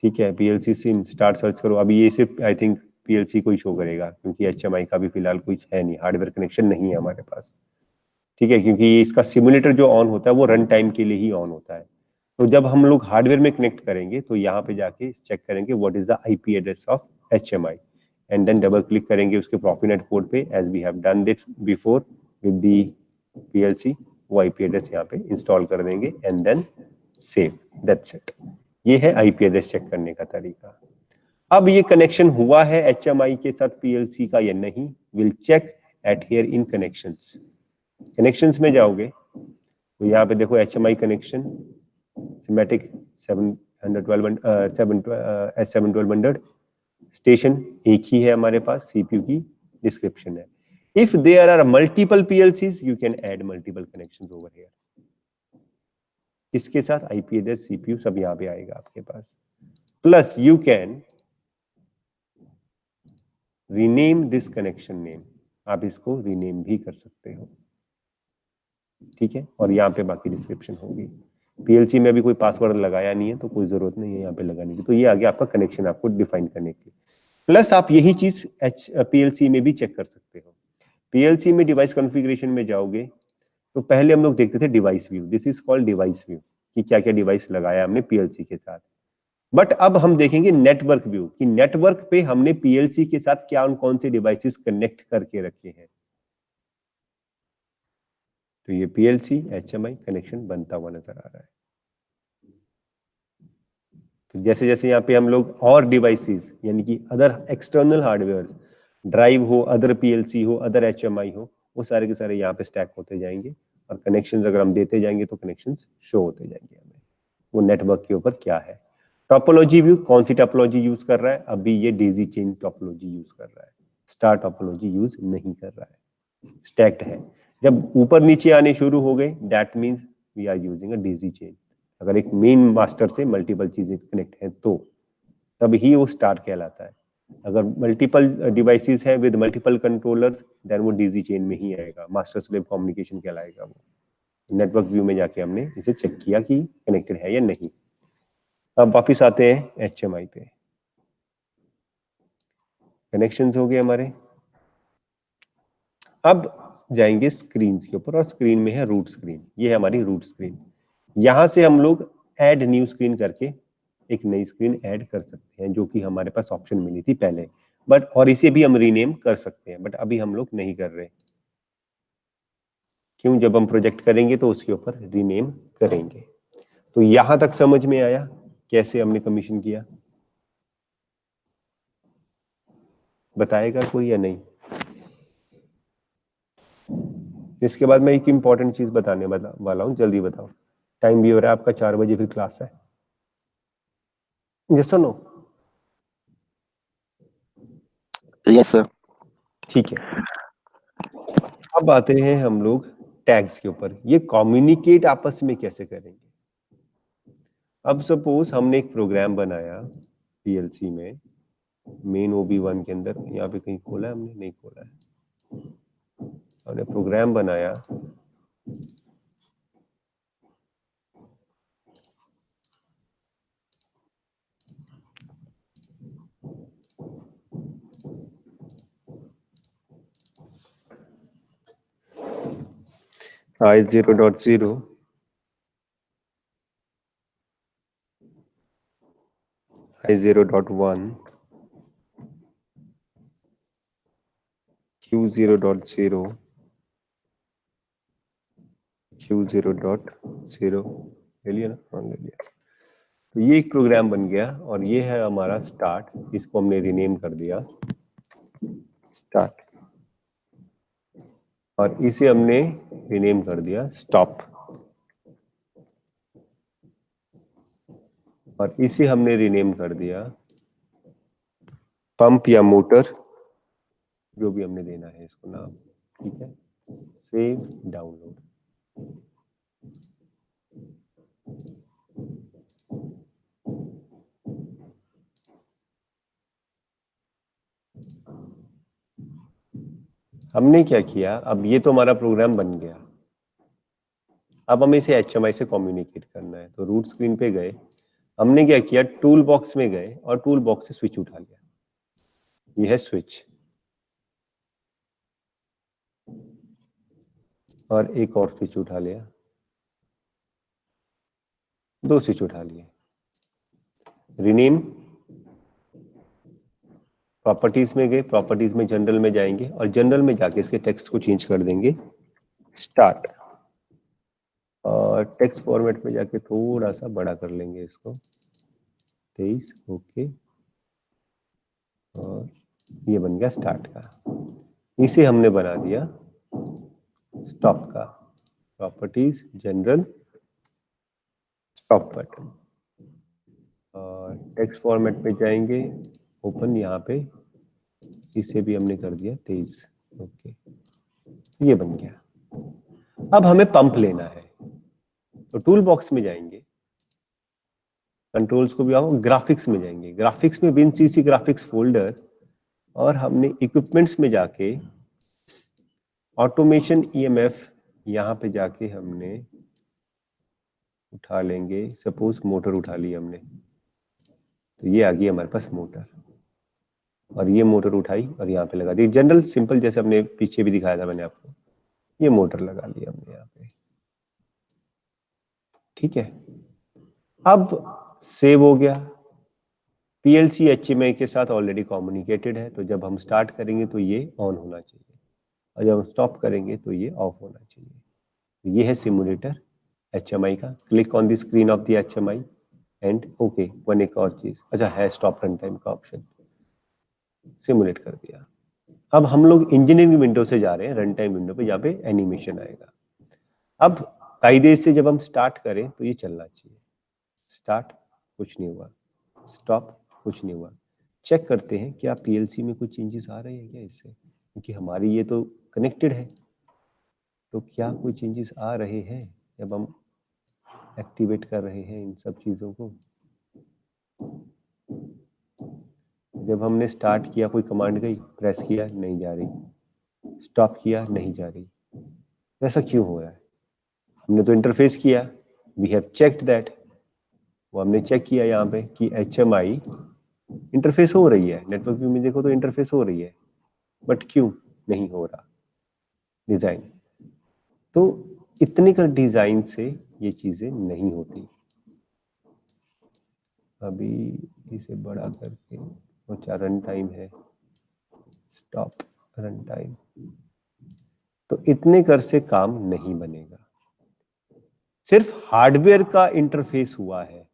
ठीक है। PLC सिम स्टार्ट सर्च करो। अभी ये सिर्फ आई थिंक PLC को ही शो करेगा क्योंकि HMI का भी फिलहाल कुछ है नहीं, हार्डवेयर कनेक्शन नहीं है हमारे पास, ठीक है। क्योंकि इसका सिमुलेटर जो ऑन होता है वो रन टाइम के लिए ही ऑन होता है। तो जब हम लोग हार्डवेयर में कनेक्ट करेंगे तो यहाँ पे जाके चेक करेंगे what is the IP address of HMI and then double click करेंगे उसके प्रॉफिनेट कोड पे as we have done this before with the PLC। वो IP एड्रेस यहाँ पे इंस्टॉल कर देंगे and then save, that's it. ये है IP एड्रेस चेक करने का तरीका। अब ये कनेक्शन हुआ है HMI के साथ PLC का या नहीं, will check at here in connections. Connections में जाओगे तो यहाँ पे देखो HMI कनेक्शन सिमेटिक 712 स्टेशन एक ही है हमारे पास, CPU की डिस्क्रिप्शन है। If there are multiple PLCs you can add multiple connections over here. इसके साथ IP एड्रेस, CPU सब यहाँ पे आएगा आपके पास। Plus you can rename this connection name, आप इसको रीनेम भी कर सकते हो। ठीक है, और यहाँ पे बाकी डिस्क्रिप्शन होगी। पीएलसी में अभी कोई पासवर्ड लगाया नहीं है तो कोई जरूरत नहीं है यहाँ पे लगाने की। तो ये आ गया आपका कनेक्शन आपको डिफाइन करने के लिए। प्लस आप यही चीज पीएलसी में भी चेक कर सकते हो। पीएलसी में डिवाइस कॉन्फ़िगरेशन में जाओगे तो पहले हम लोग देखते थे device view, this is called device view, कि क्या क्या डिवाइस लगाया हमने पीएलसी के साथ। बट अब हम देखेंगे नेटवर्क व्यू, कि नेटवर्क पे हमने पीएलसी के साथ क्या कौन से डिवाइसेस कनेक्ट करके रखे हैं। तो ये पीएलसी एचएमआई कनेक्शन बनता हुआ नजर आ रहा है। तो जैसे जैसे यहाँ पे हम लोग और डिवाइसेस यानी कि अदर एक्सटर्नल हार्डवेयर, ड्राइव हो, अदर पीएलसी हो, अदर एचएमआई हो, वो सारे के सारे यहाँ पे स्टैक होते जाएंगे और कनेक्शंस अगर हम देते जाएंगे तो कनेक्शंस शो होते जाएंगे हमें वो नेटवर्क के ऊपर क्या है। टोपोलॉजी व्यू, कौन सी टोपोलॉजी यूज कर रहा है, अभी ये डेजी चेन टोपोलॉजी यूज कर रहा है, स्टार टोपोलॉजी यूज नहीं कर रहा है, स्टैक्ड है। जब ऊपर नीचे आने शुरू हो गए that means we are using a daisy chain. अगर एक मेन मास्टर से मल्टीपल चीजें कनेक्ट हैं तो तब ही वो स्टार कहलाता है। अगर मल्टीपल डिवाइसेस हैं विद मल्टीपल कंट्रोलर्स देन वो डेजी चेन में ही आएगा, मास्टर स्लेव कम्युनिकेशन कहलाएगा वो। नेटवर्क व्यू में जाके हमने इसे चेक किया कि कनेक्टेड है या नहीं। अब वापिस आते हैं एचएमआई पे, कनेक्शंस हो गए हमारे। अब जाएंगे स्क्रीन के ऊपर और स्क्रीन में है रूट स्क्रीन, ये है हमारी रूट स्क्रीन। यहां से हम लोग ऐड न्यू स्क्रीन करके एक नई स्क्रीन ऐड कर सकते हैं जो कि हमारे पास ऑप्शन मिली थी पहले, बट और इसे भी हम रीनेम कर सकते हैं, बट अभी हम लोग नहीं कर रहे। क्यों? जब हम प्रोजेक्ट करेंगे तो उसके ऊपर रीनेम करेंगे। तो यहां तक समझ में आया कैसे हमने कमीशन किया? बताएगा कोई या नहीं? इसके बाद मैं एक इंपॉर्टेंट चीज बताने वाला हूं, जल्दी बताओ। टाइम भी हो रहा है आपका, 4 बजे फिर क्लास है। यस और नो? Yes sir. ठीक है, अब आते हैं हम लोग टैग्स के ऊपर। ये कम्युनिकेट आपस में कैसे करेंगे? अब सपोज हमने एक प्रोग्राम बनाया पीएलसी में, मेन OB1 के अंदर, यहाँ पे कहीं खोला है हमने? नहीं खोला है। हमने प्रोग्राम बनाया I0.0 I0.1 Q0.0 Q0.0 ले लिया ना? हाँ ले लिया। तो ये एक प्रोग्राम बन गया और ये है हमारा स्टार्ट, इसको हमने रीनेम कर दिया स्टार्ट, और इसे हमने रीनेम कर दिया स्टॉप, और इसे हमने रीनेम कर दिया पंप या मोटर, जो भी हमने देना है इसको नाम। ठीक है, सेव डाउनलोड। हमने क्या किया, अब ये तो हमारा प्रोग्राम बन गया। अब हमें इसे HMI से कम्युनिकेट करना है। तो रूट स्क्रीन पे गए, हमने क्या किया, टूल बॉक्स में गए और टूल बॉक्स से स्विच उठा लिया। ये है स्विच, और एक और स्विच उठा लिया, 2 स्विच उठा लिए। रीनेम, प्रॉपर्टीज में गए, प्रॉपर्टीज में जनरल में जाएंगे और जनरल में जाके इसके टेक्स्ट को चेंज कर देंगे स्टार्ट, और टेक्स्ट फॉर्मेट में जाके थोड़ा सा बड़ा कर लेंगे इसको 23। ओके, और ये बन गया स्टार्ट का। इसे हमने बना दिया स्टॉप का, प्रॉपर्टीज जनरल स्टॉप बटन, और टेक्स्ट फॉर्मेट पे जाएंगे ओपन, यहाँ पे इसे भी हमने कर दिया 23। ओके, ये बन गया। अब हमें पंप लेना है तो टूल बॉक्स में जाएंगे, कंट्रोल्स को भी आओ, ग्राफिक्स में जाएंगे, ग्राफिक्स में WinCC ग्राफिक्स फोल्डर, और हमने इक्विपमेंट्स में जाके ऑटोमेशन EMF यहाँ पे जाके हमने उठा लेंगे, सपोज मोटर उठा ली हमने, तो ये आ गई हमारे पास मोटर, और ये मोटर उठाई और यहाँ पे लगा दी। जनरल सिंपल जैसे हमने पीछे भी दिखाया था मैंने आपको, ये मोटर लगा ली हमने यहाँ पे, ठीक है। अब सेव हो गया, पीएलसी एचएमआई के साथ ऑलरेडी कम्युनिकेटेड है, तो जब हम स्टार्ट करेंगे तो ये ऑन होना चाहिए, और जब हम स्टॉप करेंगे तो ये ऑफ होना चाहिए। ये है सिमुलेटर एचएमआई का। Click on the screen of the HMI and okay. One एक और चीज, अच्छा है स्टॉप रन टाइम का ऑप्शन, सिमुलेट कर दिया। अब हम लोग इंजीनियरिंग विंडो से जा रहे हैं रन टाइम विंडो पे, जहाँ पे एनिमेशन आएगा। अब कायदे से जब हम स्टार्ट करें तो ये चलना चाहिए। स्टार्ट, कुछ नहीं हुआ, स्टॉप, कुछ नहीं हुआ। चेक करते हैं क्या पीएलसी में कुछ चेंजेस आ रहे हैं क्या इससे, क्योंकि हमारी ये तो कनेक्टेड है, तो क्या कोई चेंजेस आ रहे हैं जब हम एक्टिवेट कर रहे हैं इन सब चीज़ों को। जब हमने स्टार्ट किया, कोई कमांड गई, प्रेस किया, नहीं जा रही, स्टॉप किया, नहीं जा रही, ऐसा क्यों हो रहा है? हमने तो इंटरफेस किया, वी हैव चेक्ड दैट, वो हमने चेक किया यहाँ पे कि एचएमआई इंटरफेस हो रही है, नेटवर्क व्यू में देखो तो इंटरफेस हो रही है, बट क्यों नहीं हो रहा डिजाइन? तो इतने का डिजाइन से ये चीजें नहीं होती। अभी इसे बड़ा करके, अच्छा रन टाइम है, स्टॉप रन टाइम, तो इतने कर से काम नहीं बनेगा। सिर्फ हार्डवेयर का इंटरफेस हुआ है,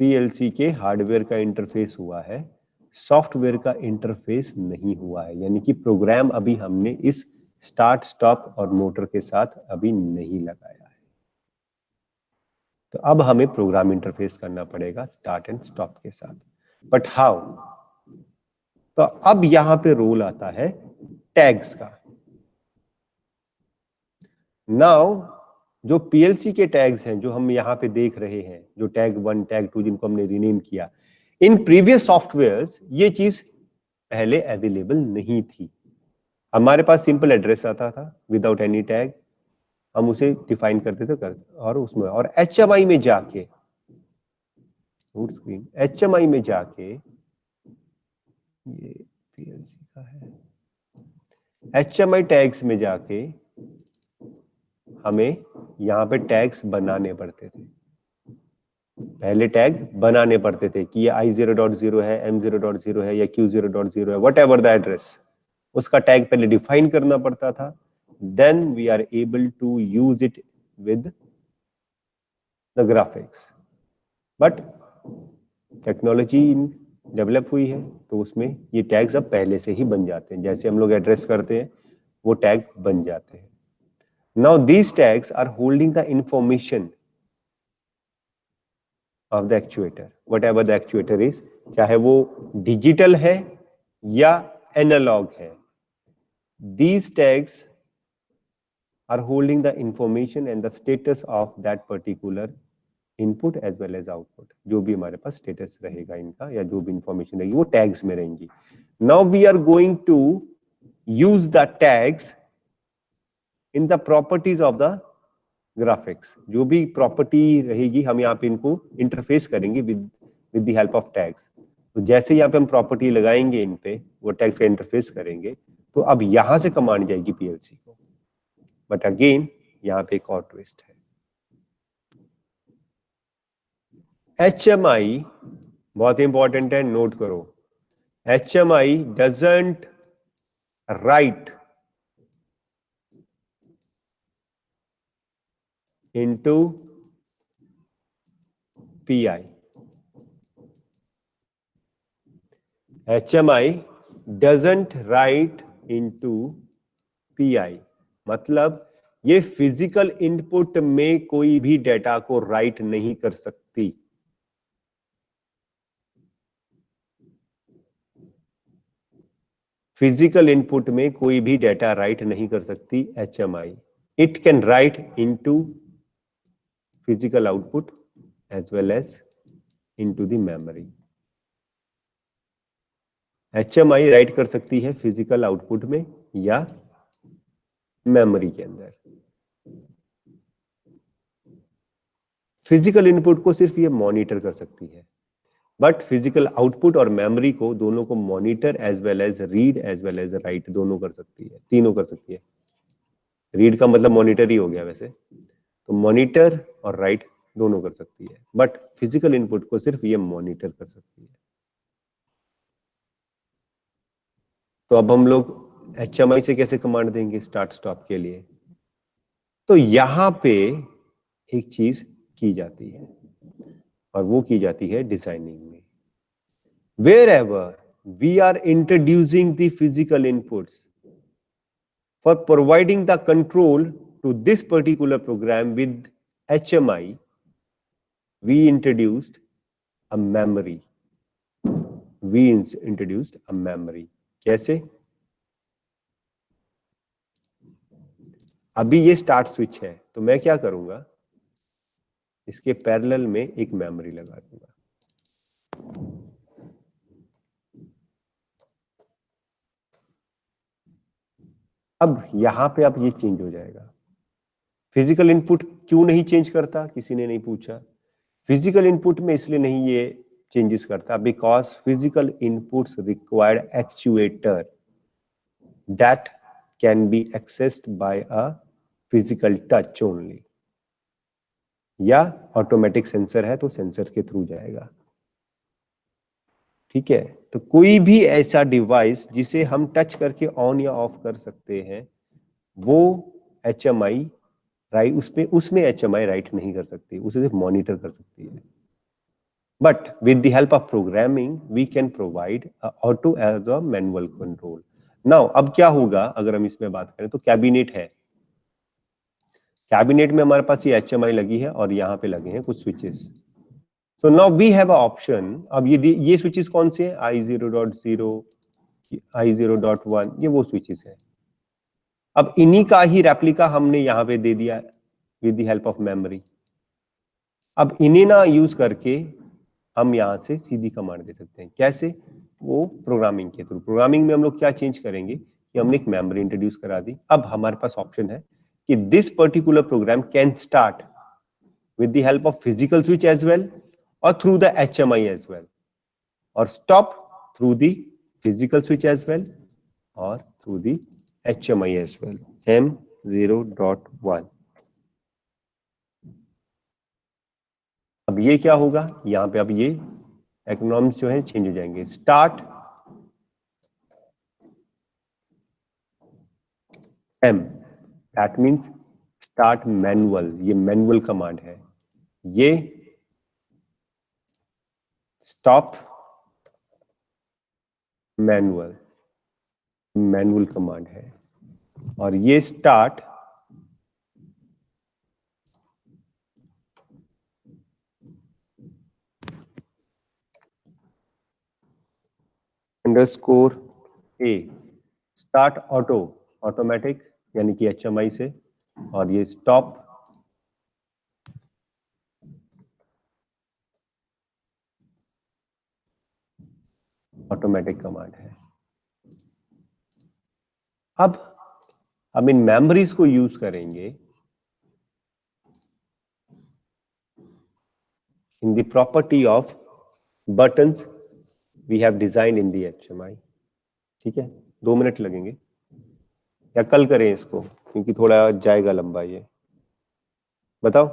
पीएलसी के हार्डवेयर का इंटरफेस हुआ है, सॉफ्टवेयर का इंटरफेस नहीं हुआ है। यानी कि प्रोग्राम अभी हमने इस स्टार्ट स्टॉप और मोटर के साथ अभी नहीं लगाया है। तो अब हमें प्रोग्राम इंटरफेस करना पड़ेगा स्टार्ट एंड स्टॉप के साथ। But how? तो अब यहां पे रोल आता है टैग्स का। नाउ जो पीएलसी के टैग्स हैं जो हम यहाँ पे देख रहे हैं, जो टैग 1, टैग 2 जिनको हमने रीनेम किया, इन प्रीवियस सॉफ्टवेयर्स ये चीज पहले अवेलेबल नहीं थी। हमारे पास सिंपल एड्रेस आता था विदाउट एनी टैग, हम उसे डिफाइन करते थे और उसमें, और एचएमआई में जाके, रूट स्क्रीन एचएमआई में जाके, ये पीएलसी का है, एचएमआई टैग्स में जाके हमें यहाँ पे टैग्स बनाने पड़ते थे। पहले टैग बनाने पड़ते थे कि ये i0.0 है, m0.0 है या q0.0 है, वट एवर द एड्रेस, उसका टैग पहले डिफाइन करना पड़ता था। Then we are able to use it with the graphics. But technology develop हुई है तो उसमें ये टैग्स अब पहले से ही बन जाते हैं, जैसे हम लोग एड्रेस करते हैं वो टैग बन जाते हैं। Now these tags are holding the information of the actuator, whatever the actuator is, चाहे वो डिजिटल है या एनालॉग है। These tags are holding the information and the status of that particular input as well as output। जो भी हमारे पास status रहेगा इनका या जो भी इंफॉर्मेशन रहेगी वो टैग्स में रहेंगी। Now we are going to use the tags in the properties of the graphics. जो भी प्रॉपर्टी रहेगी हम यहाँ पे इनको इंटरफेस करेंगे with the help of tags. तो जैसे यहाँ पे हम प्रॉपर्टी लगाएंगे इन पे, वो टैग्स का इंटरफेस करेंगे, तो अब यहाँ से कमांड जाएगी पीएलसी को। बट अगेन यहाँ पे एक और ट्विस्ट है, एचएमआई बहुत इंपॉर्टेंट है, नोट करो। HMI doesn't right into PI। HMI doesn't write into PI, मतलब ये फिजिकल इनपुट में कोई भी डेटा को राइट नहीं कर सकती। फिजिकल इनपुट में कोई भी डेटा राइट नहीं कर सकती HMI। It can write into physical output as well as into the memory। HMI right कर सकती है फिजिकल आउटपुट में या मेमोरी के अंदर। फिजिकल इनपुट को सिर्फ ये मॉनिटर कर सकती है, बट फिजिकल आउटपुट और मेमोरी को दोनों को monitor as well as read as well as write दोनों कर सकती है, तीनों कर सकती है। रीड का मतलब मॉनिटर ही हो गया वैसे, तो मॉनिटर और राइट दोनों कर सकती है, बट फिजिकल इनपुट को सिर्फ ये मॉनिटर कर सकती है। तो अब हम लोग HMI से कैसे कमांड देंगे स्टार्ट स्टॉप के लिए? तो यहां पे एक चीज की जाती है और वो की जाती है डिजाइनिंग में। Wherever we are introducing the physical inputs for providing the control to this particular program with HMI, we introduced a memory. We introduced a memory. कैसे? अभी ये स्टार्ट स्विच है, तो मैं क्या करूंगा, इसके पैरेलल में एक मेमोरी लगा दूंगा। अब यहां पे अब ये चेंज हो जाएगा। फिजिकल इनपुट क्यों नहीं चेंज करता, किसी ने नहीं पूछा। फिजिकल इनपुट में इसलिए नहीं ये चेंजेस करता because physical inputs required actuator that can be accessed by a physical touch only, या ऑटोमेटिक सेंसर है तो सेंसर के थ्रू जाएगा। ठीक है, तो कोई भी ऐसा डिवाइस जिसे हम टच करके ऑन या ऑफ कर सकते हैं वो HMI राइट उसमें HMI राइट नहीं कर सकती, उसे सिर्फ मॉनिटर कर सकती है। But with the help of programming we can provide auto as a manual control. Now अब क्या होगा अगर हम इसमें बात करें तो कैबिनेट है, कैबिनेट में हमारे पास ये HMI लगी है और यहाँ पे लगे हैं कुछ switches. So now we have a option. अब ये स्विचेस कौन से हैं? I0.0, I0.1, ये वो स्विचेस हैं। अब इन्हीं का ही रेप्लिका हमने यहाँ पे दे दिया with the help of memory. अब इन्हें ना यूज करके हम यहाँ से सीधी कमांड दे सकते हैं। कैसे? वो प्रोग्रामिंग के थ्रू। प्रोग्रामिंग में हम लोग क्या चेंज करेंगे कि हमने एक मेमोरी इंट्रोड्यूस करा दी। अब हमारे पास ऑप्शन है कि this particular program can start with the help of physical switch as well और through the HMI as well, और stop through the physical switch as well और through the HMI as well. M0.1। अब ये क्या होगा, यहाँ पे अब ये एक्नॉमिक्स जो है चेंज हो जाएंगे। Start M, that means start manual, ये मैनुअल कमांड है। ये स्टॉप मैनुअल, मैनुअल कमांड है। और ये start underscore A, start auto, automatic यानी कि HMI से, और ये स्टॉप ऑटोमेटिक कमांड है। अब हम इन मेमोरीज को यूज करेंगे in the property of buttons we have designed in the HMI। ठीक है, 2 मिनट लगेंगे या कल करें इसको, क्योंकि थोड़ा जाएगा लंबा ये। बताओ,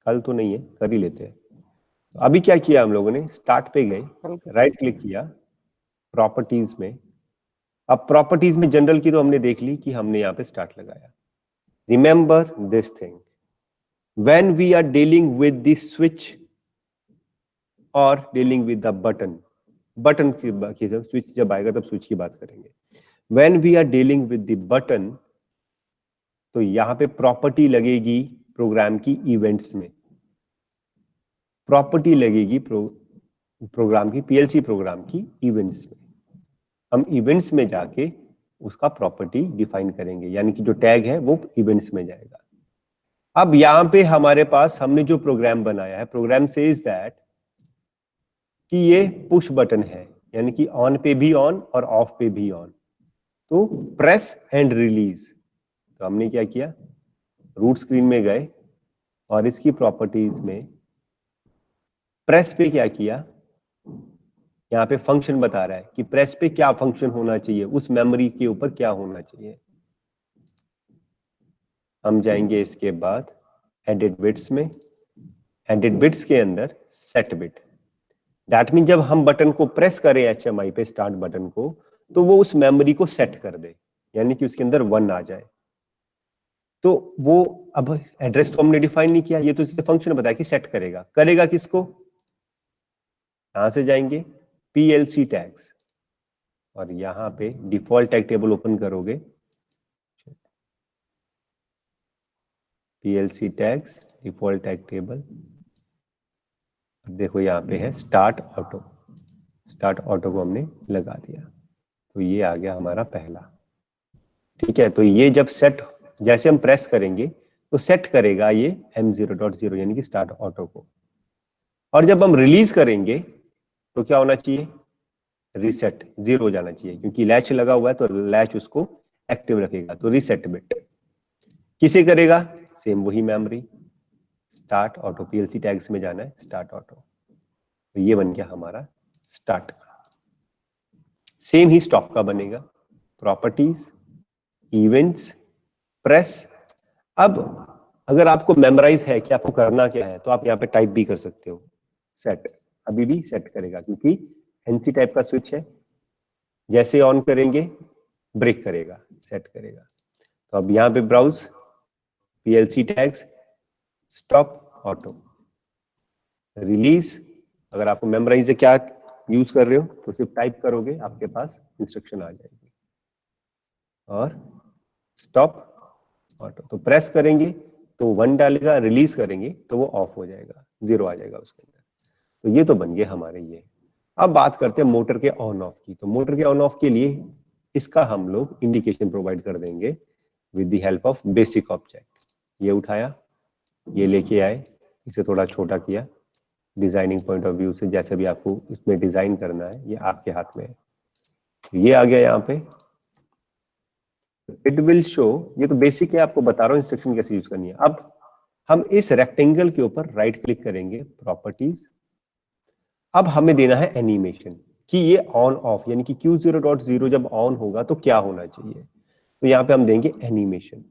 कल तो नहीं है, कर ही लेते हैं। अभी क्या किया हम लोगों ने, स्टार्ट पे गए, राइट क्लिक किया प्रॉपर्टीज में। अब प्रॉपर्टीज में जनरल की तो हमने देख ली कि हमने यहाँ पे स्टार्ट लगाया। Remember this thing, when we are dealing with the switch और dealing with the button, button की स्विच जब आएगा तब स्विच की बात करेंगे। When we are dealing with the button, तो यहाँ पे प्रॉपर्टी लगेगी प्रोग्राम की इवेंट्स में, प्रॉपर्टी लगेगी प्रोग्राम की, PLC प्रोग्राम की इवेंट्स में। हम इवेंट्स में जाके उसका प्रॉपर्टी डिफाइन करेंगे, यानी कि जो टैग है वो इवेंट्स में जाएगा। अब यहाँ पे हमारे पास हमने जो प्रोग्राम बनाया है, प्रोग्राम सेज दैट कि ये पुश बटन है, यानी कि ऑन पे भी ऑन और ऑफ पे भी ऑन। तो प्रेस एंड रिलीज, तो हमने क्या किया, रूट स्क्रीन में गए और इसकी प्रॉपर्टीज में प्रेस पे क्या किया, यहाँ पे फंक्शन बता रहा है कि प्रेस पे क्या फंक्शन होना चाहिए, उस मेमोरी के ऊपर क्या होना चाहिए। हम जाएंगे इसके बाद एडिट बिट्स में, एडिट बिट्स के अंदर सेट बिट, दैट मीन जब हम बटन को प्रेस करें HMI पे स्टार्ट बटन को, तो वो उस मेमोरी को सेट कर दे, यानी कि उसके अंदर 1 आ जाए। तो वो अब एड्रेस तो हमने डिफाइन नहीं किया, ये तो इसने फंक्शन बताया कि सेट करेगा। करेगा किसको, यहां से जाएंगे PLC टैग्स और यहां पे डिफॉल्ट टैग टेबल ओपन करोगे, PLC tags default tag table, देखो यहाँ पे है स्टार्ट ऑटो, स्टार्ट ऑटो को हमने लगा दिया, तो ये आ गया हमारा पहला। ठीक है, तो ये जब सेट, जैसे हम प्रेस करेंगे तो सेट करेगा ये M0.0 यानी कि स्टार्ट ऑटो को, और जब हम रिलीज करेंगे तो क्या होना चाहिए, रीसेट 0 हो जाना चाहिए, क्योंकि लैच लगा हुआ है तो लैच उसको एक्टिव रखेगा। तो रीसेट बिट किसे करेगा, सेम वही memory, start auto, PLC tags में जाना है स्टार्ट ऑटो, तो ये बन गया हमारा स्टार्ट का। सेम ही स्टॉप का बनेगा, प्रॉपर्टीज, इवेंट्स, प्रेस। अब अगर आपको मेमोराइज है कि आपको करना क्या है, तो आप यहाँ पे टाइप भी कर सकते हो सेट, अभी भी सेट करेगा क्योंकि NC टाइप का स्विच है, जैसे ऑन करेंगे ब्रेक करेगा, सेट करेगा। तो अब यहाँ पे browse, PLC tags, stop auto, release. अगर आपको मेमोराइज है क्या यूज कर रहे हो तो सिर्फ टाइप करोगे, आपके पास इंस्ट्रक्शन आ जाएगी, और स्टॉप ऑटो, तो प्रेस करेंगे तो 1 डालेगा, रिलीज करेंगे तो वो ऑफ हो जाएगा, 0 आ जाएगा उसके अंदर। तो ये तो बन गए हमारे ये। अब बात करते हैं मोटर के ऑन ऑफ की। तो मोटर के ऑन ऑफ के लिए इसका हम लोग इंडिकेशन प्रोवाइड कर देंगे with the help of basic object. ये उठाया, ये लेके आए, इसे थोड़ा छोटा किया, डिजाइनिंग पॉइंट ऑफ व्यू से जैसे भी आपको इसमें डिजाइन करना है ये आपके हाथ में है। तो ये आ गया यहाँ पे, इट विल शो, ये तो बेसिक है, आपको बता रहा हूँ इंस्ट्रक्शन कैसे यूज करनी है। अब हम इस रेक्टेंगल के ऊपर राइट क्लिक करेंगे, प्रॉपर्टीज। अब हमें देना है एनिमेशन कि ये ऑन ऑफ, यानी कि Q0.0 जब ऑन होगा तो क्या होना चाहिए। तो यहाँ पे हम देंगे एनिमेशन।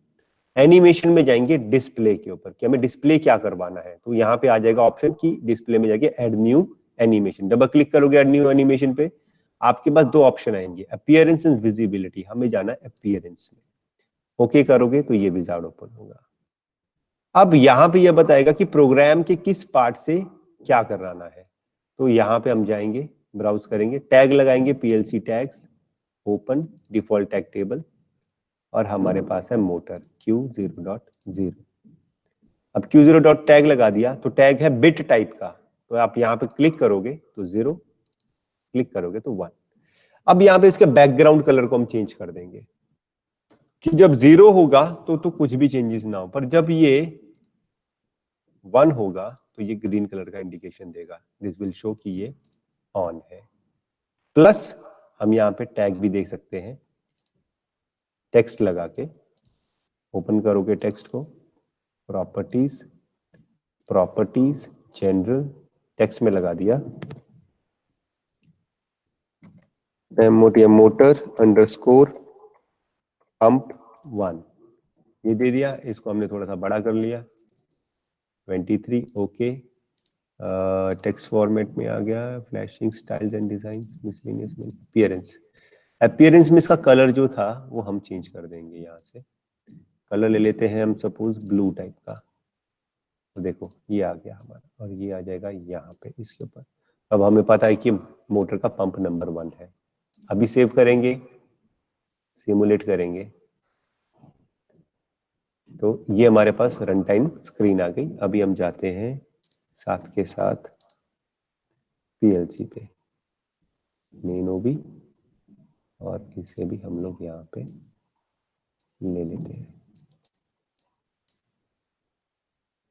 एनिमेशन में जाएंगे डिस्प्ले के ऊपर कि हमें डिस्प्ले क्या करवाना है। तो यहाँ पे आ जाएगा ऑप्शन की डिस्प्ले में जाके add new animation, double click करोगे ऐड न्यू एनिमेशन पे, आपके पास 2 ऑप्शन आएंगे, अपीयरेंस एंड विजिबिलिटी। हमें जाना है अपीयरेंस में, ओके करोगे तो ये विजार्ड ओपन होगा। अब यहाँ पे यह बताएगा कि प्रोग्राम के किस पार्ट से क्या कराना है। तो यहाँ पे हम जाएंगे, ब्राउज करेंगे, टैग लगाएंगे PLC tags, open default tag table, और हमारे पास है मोटर Q0.0। अब Q0 टैग लगा दिया, तो टैग है बिट टाइप का, तो आप यहाँ पे क्लिक करोगे तो 0, क्लिक करोगे तो 1। अब यहाँ पे इसके बैकग्राउंड कलर को हम चेंज कर देंगे कि जब 0 होगा तो कुछ भी चेंजेस ना हो, पर जब ये 1 होगा तो ये ग्रीन कलर का इंडिकेशन देगा, दिस विल शो कि ये ऑन है। प्लस हम यहाँ पे टैग भी देख सकते हैं, टेक्स्ट लगा के ओपन करोगे टेक्स्ट को, प्रॉपर्टीज, प्रॉपर्टीज जनरल, टेक्स्ट में लगा दिया मोटर अंडरस्कोर पंप 1, ये दे दिया। इसको हमने थोड़ा सा बड़ा कर लिया, 23, ओके। टेक्स्ट फॉर्मेट में आ गया, flashing styles and designs, miscellaneous में अपीयरेंस। अपीयरेंस में इसका कलर जो था वो हम चेंज कर देंगे। यहाँ से कलर ले लेते हैं हम सपोज ब्लू टाइप का, तो देखो ये आ गया हमारा, और ये आ जाएगा यहाँ पे इसके ऊपर। अब हमें पता है कि मोटर का पंप नंबर 1 है। अभी सेव करेंगे, सिमुलेट करेंगे, तो ये हमारे पास रन टाइम स्क्रीन आ गई। अभी हम जाते हैं साथ के साथ PLC पे, मेन ओबी, और इसे भी हम लोग यहाँ पे ले लेते हैं।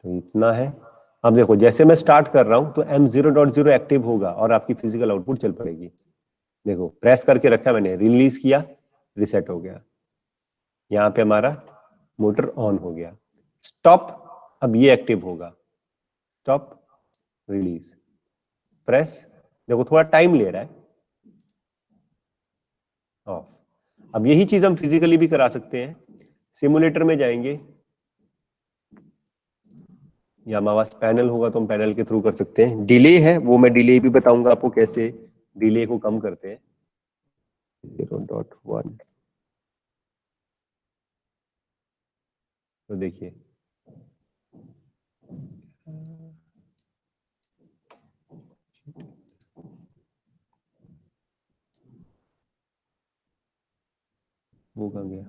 तो इतना है। अब देखो जैसे मैं स्टार्ट कर रहा हूं तो M0.0 एक्टिव होगा और आपकी फिजिकल आउटपुट चल पड़ेगी। देखो प्रेस करके रखा मैंने, रिलीज किया रिसेट हो गया, यहाँ पे हमारा मोटर ऑन हो गया। स्टॉप, अब ये एक्टिव होगा, स्टॉप रिलीज प्रेस, देखो थोड़ा टाइम ले रहा है, ऑफ। अब यही चीज हम फिजिकली भी करा सकते हैं, सिमुलेटर में जाएंगे या हमारे पास पैनल होगा तो हम पैनल के थ्रू कर सकते हैं। डिले है वो मैं डिले भी बताऊंगा आपको कैसे डिले को कम करते हैं। 0.1 तो देखिए वो कहाँ गया,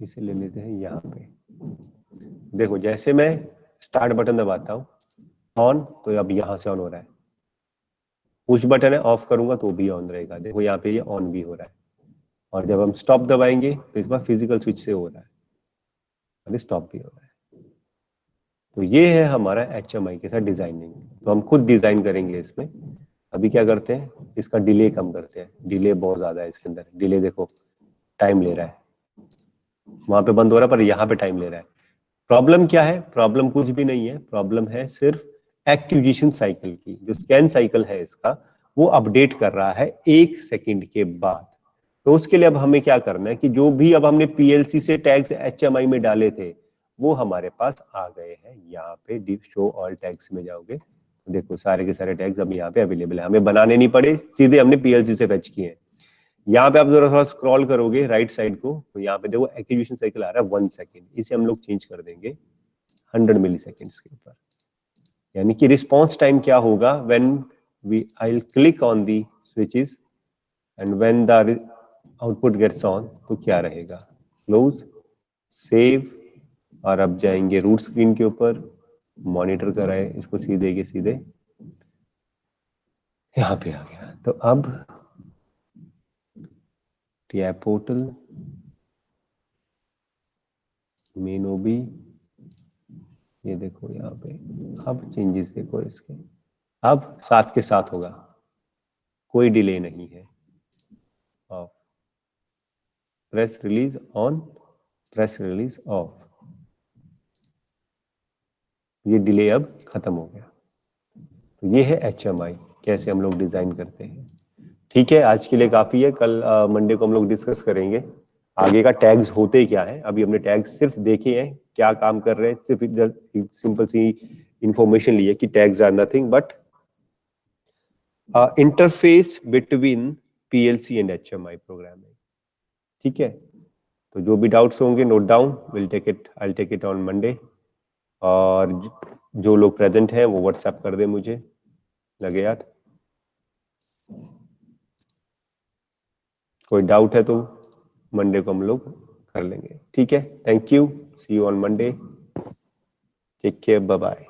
इसे ले लेते हैं यहाँ पे। देखो जैसे मैं स्टार्ट बटन दबाता हूँ ऑन, तो अब यहाँ से ऑन हो रहा है, पुश बटन है ऑफ करूंगा तो भी ऑन रहेगा, देखो यहाँ पे ये ऑन भी हो रहा है। और जब हम स्टॉप दबाएंगे तो इस बार फिजिकल स्विच से हो रहा है और स्टॉप भी हो रहा है। तो ये है हमारा HMI के साथ डिजाइनिंग। तो हम खुद डिजाइन करेंगे इसमें। अभी क्या करते हैं, इसका डिले कम करते हैं, डिले बहुत ज्यादा है इसके अंदर, डिले देखो टाइम ले रहा है, वहां पे बंद हो रहा है पर यहाँ पे टाइम ले रहा है। प्रॉब्लम क्या है, प्रॉब्लम कुछ भी नहीं है, प्रॉब्लम है सिर्फ एक्विजिशन साइकिल की। जो स्कैन साइकिल है इसका वो अपडेट कर रहा है 1 सेकंड के बाद। तो उसके लिए अब हमें क्या करना है कि जो भी अब हमने PLC से टैग्स HMI में डाले थे वो हमारे पास आ गए हैं। यहाँ पे शो ऑल टैग्स में जाओगे देखो सारे के सारे टैग्स अब यहाँ पे अवेलेबल है, हमें बनाने नहीं पड़े, सीधे हमने PLC से फेच किए हैं। यहाँ पे आप जरा थोड़ा स्क्रॉल करोगे राइट साइड को तो यहाँ पे देखो एक्विजिशन साइकिल आ रहा है 1 सेकेंड, इसे हम लोग चेंज कर देंगे 100 मिलीसेकेंड्स के ऊपर। यानी कि रिस्पॉन्स टाइम क्या होगा, when I will click on the switches and when the output gets on, तो क्या रहेगा, क्लोज, सेव, और अब जाएंगे रूट स्क्रीन के ऊपर, मॉनिटर कराए इसको सीधे के सीधे यहाँ पे आ गया। तो अब TI पोर्टल, मेन OB, ये देखो यहाँ पे अब चेंजेस देखो इसके, अब साथ के साथ होगा, कोई डिले नहीं है। Of, press release on, press release of, ये डिले अब खत्म हो गया। तो ये है HMI, कैसे हम लोग डिजाइन करते हैं। ठीक है, आज के लिए काफी है, कल मंडे को हम लोग डिस्कस करेंगे आगे का टैग्स होते क्या है। अभी हमने टैग्स सिर्फ देखे हैं क्या काम कर रहे हैं, सिर्फ इधर सिंपल सी इंफॉर्मेशन ली है कि tags are nothing but interface between PLC and HMI programming. ठीक है, तो जो भी डाउट्स होंगे note down, will take it, I take it on Monday. और जो लोग प्रेजेंट हैं वो व्हाट्सएप कर दे मुझे, लगे याद। कोई डाउट है तो मंडे को हम लोग कर लेंगे। ठीक है, thank you, see you on Monday, take care, bye bye.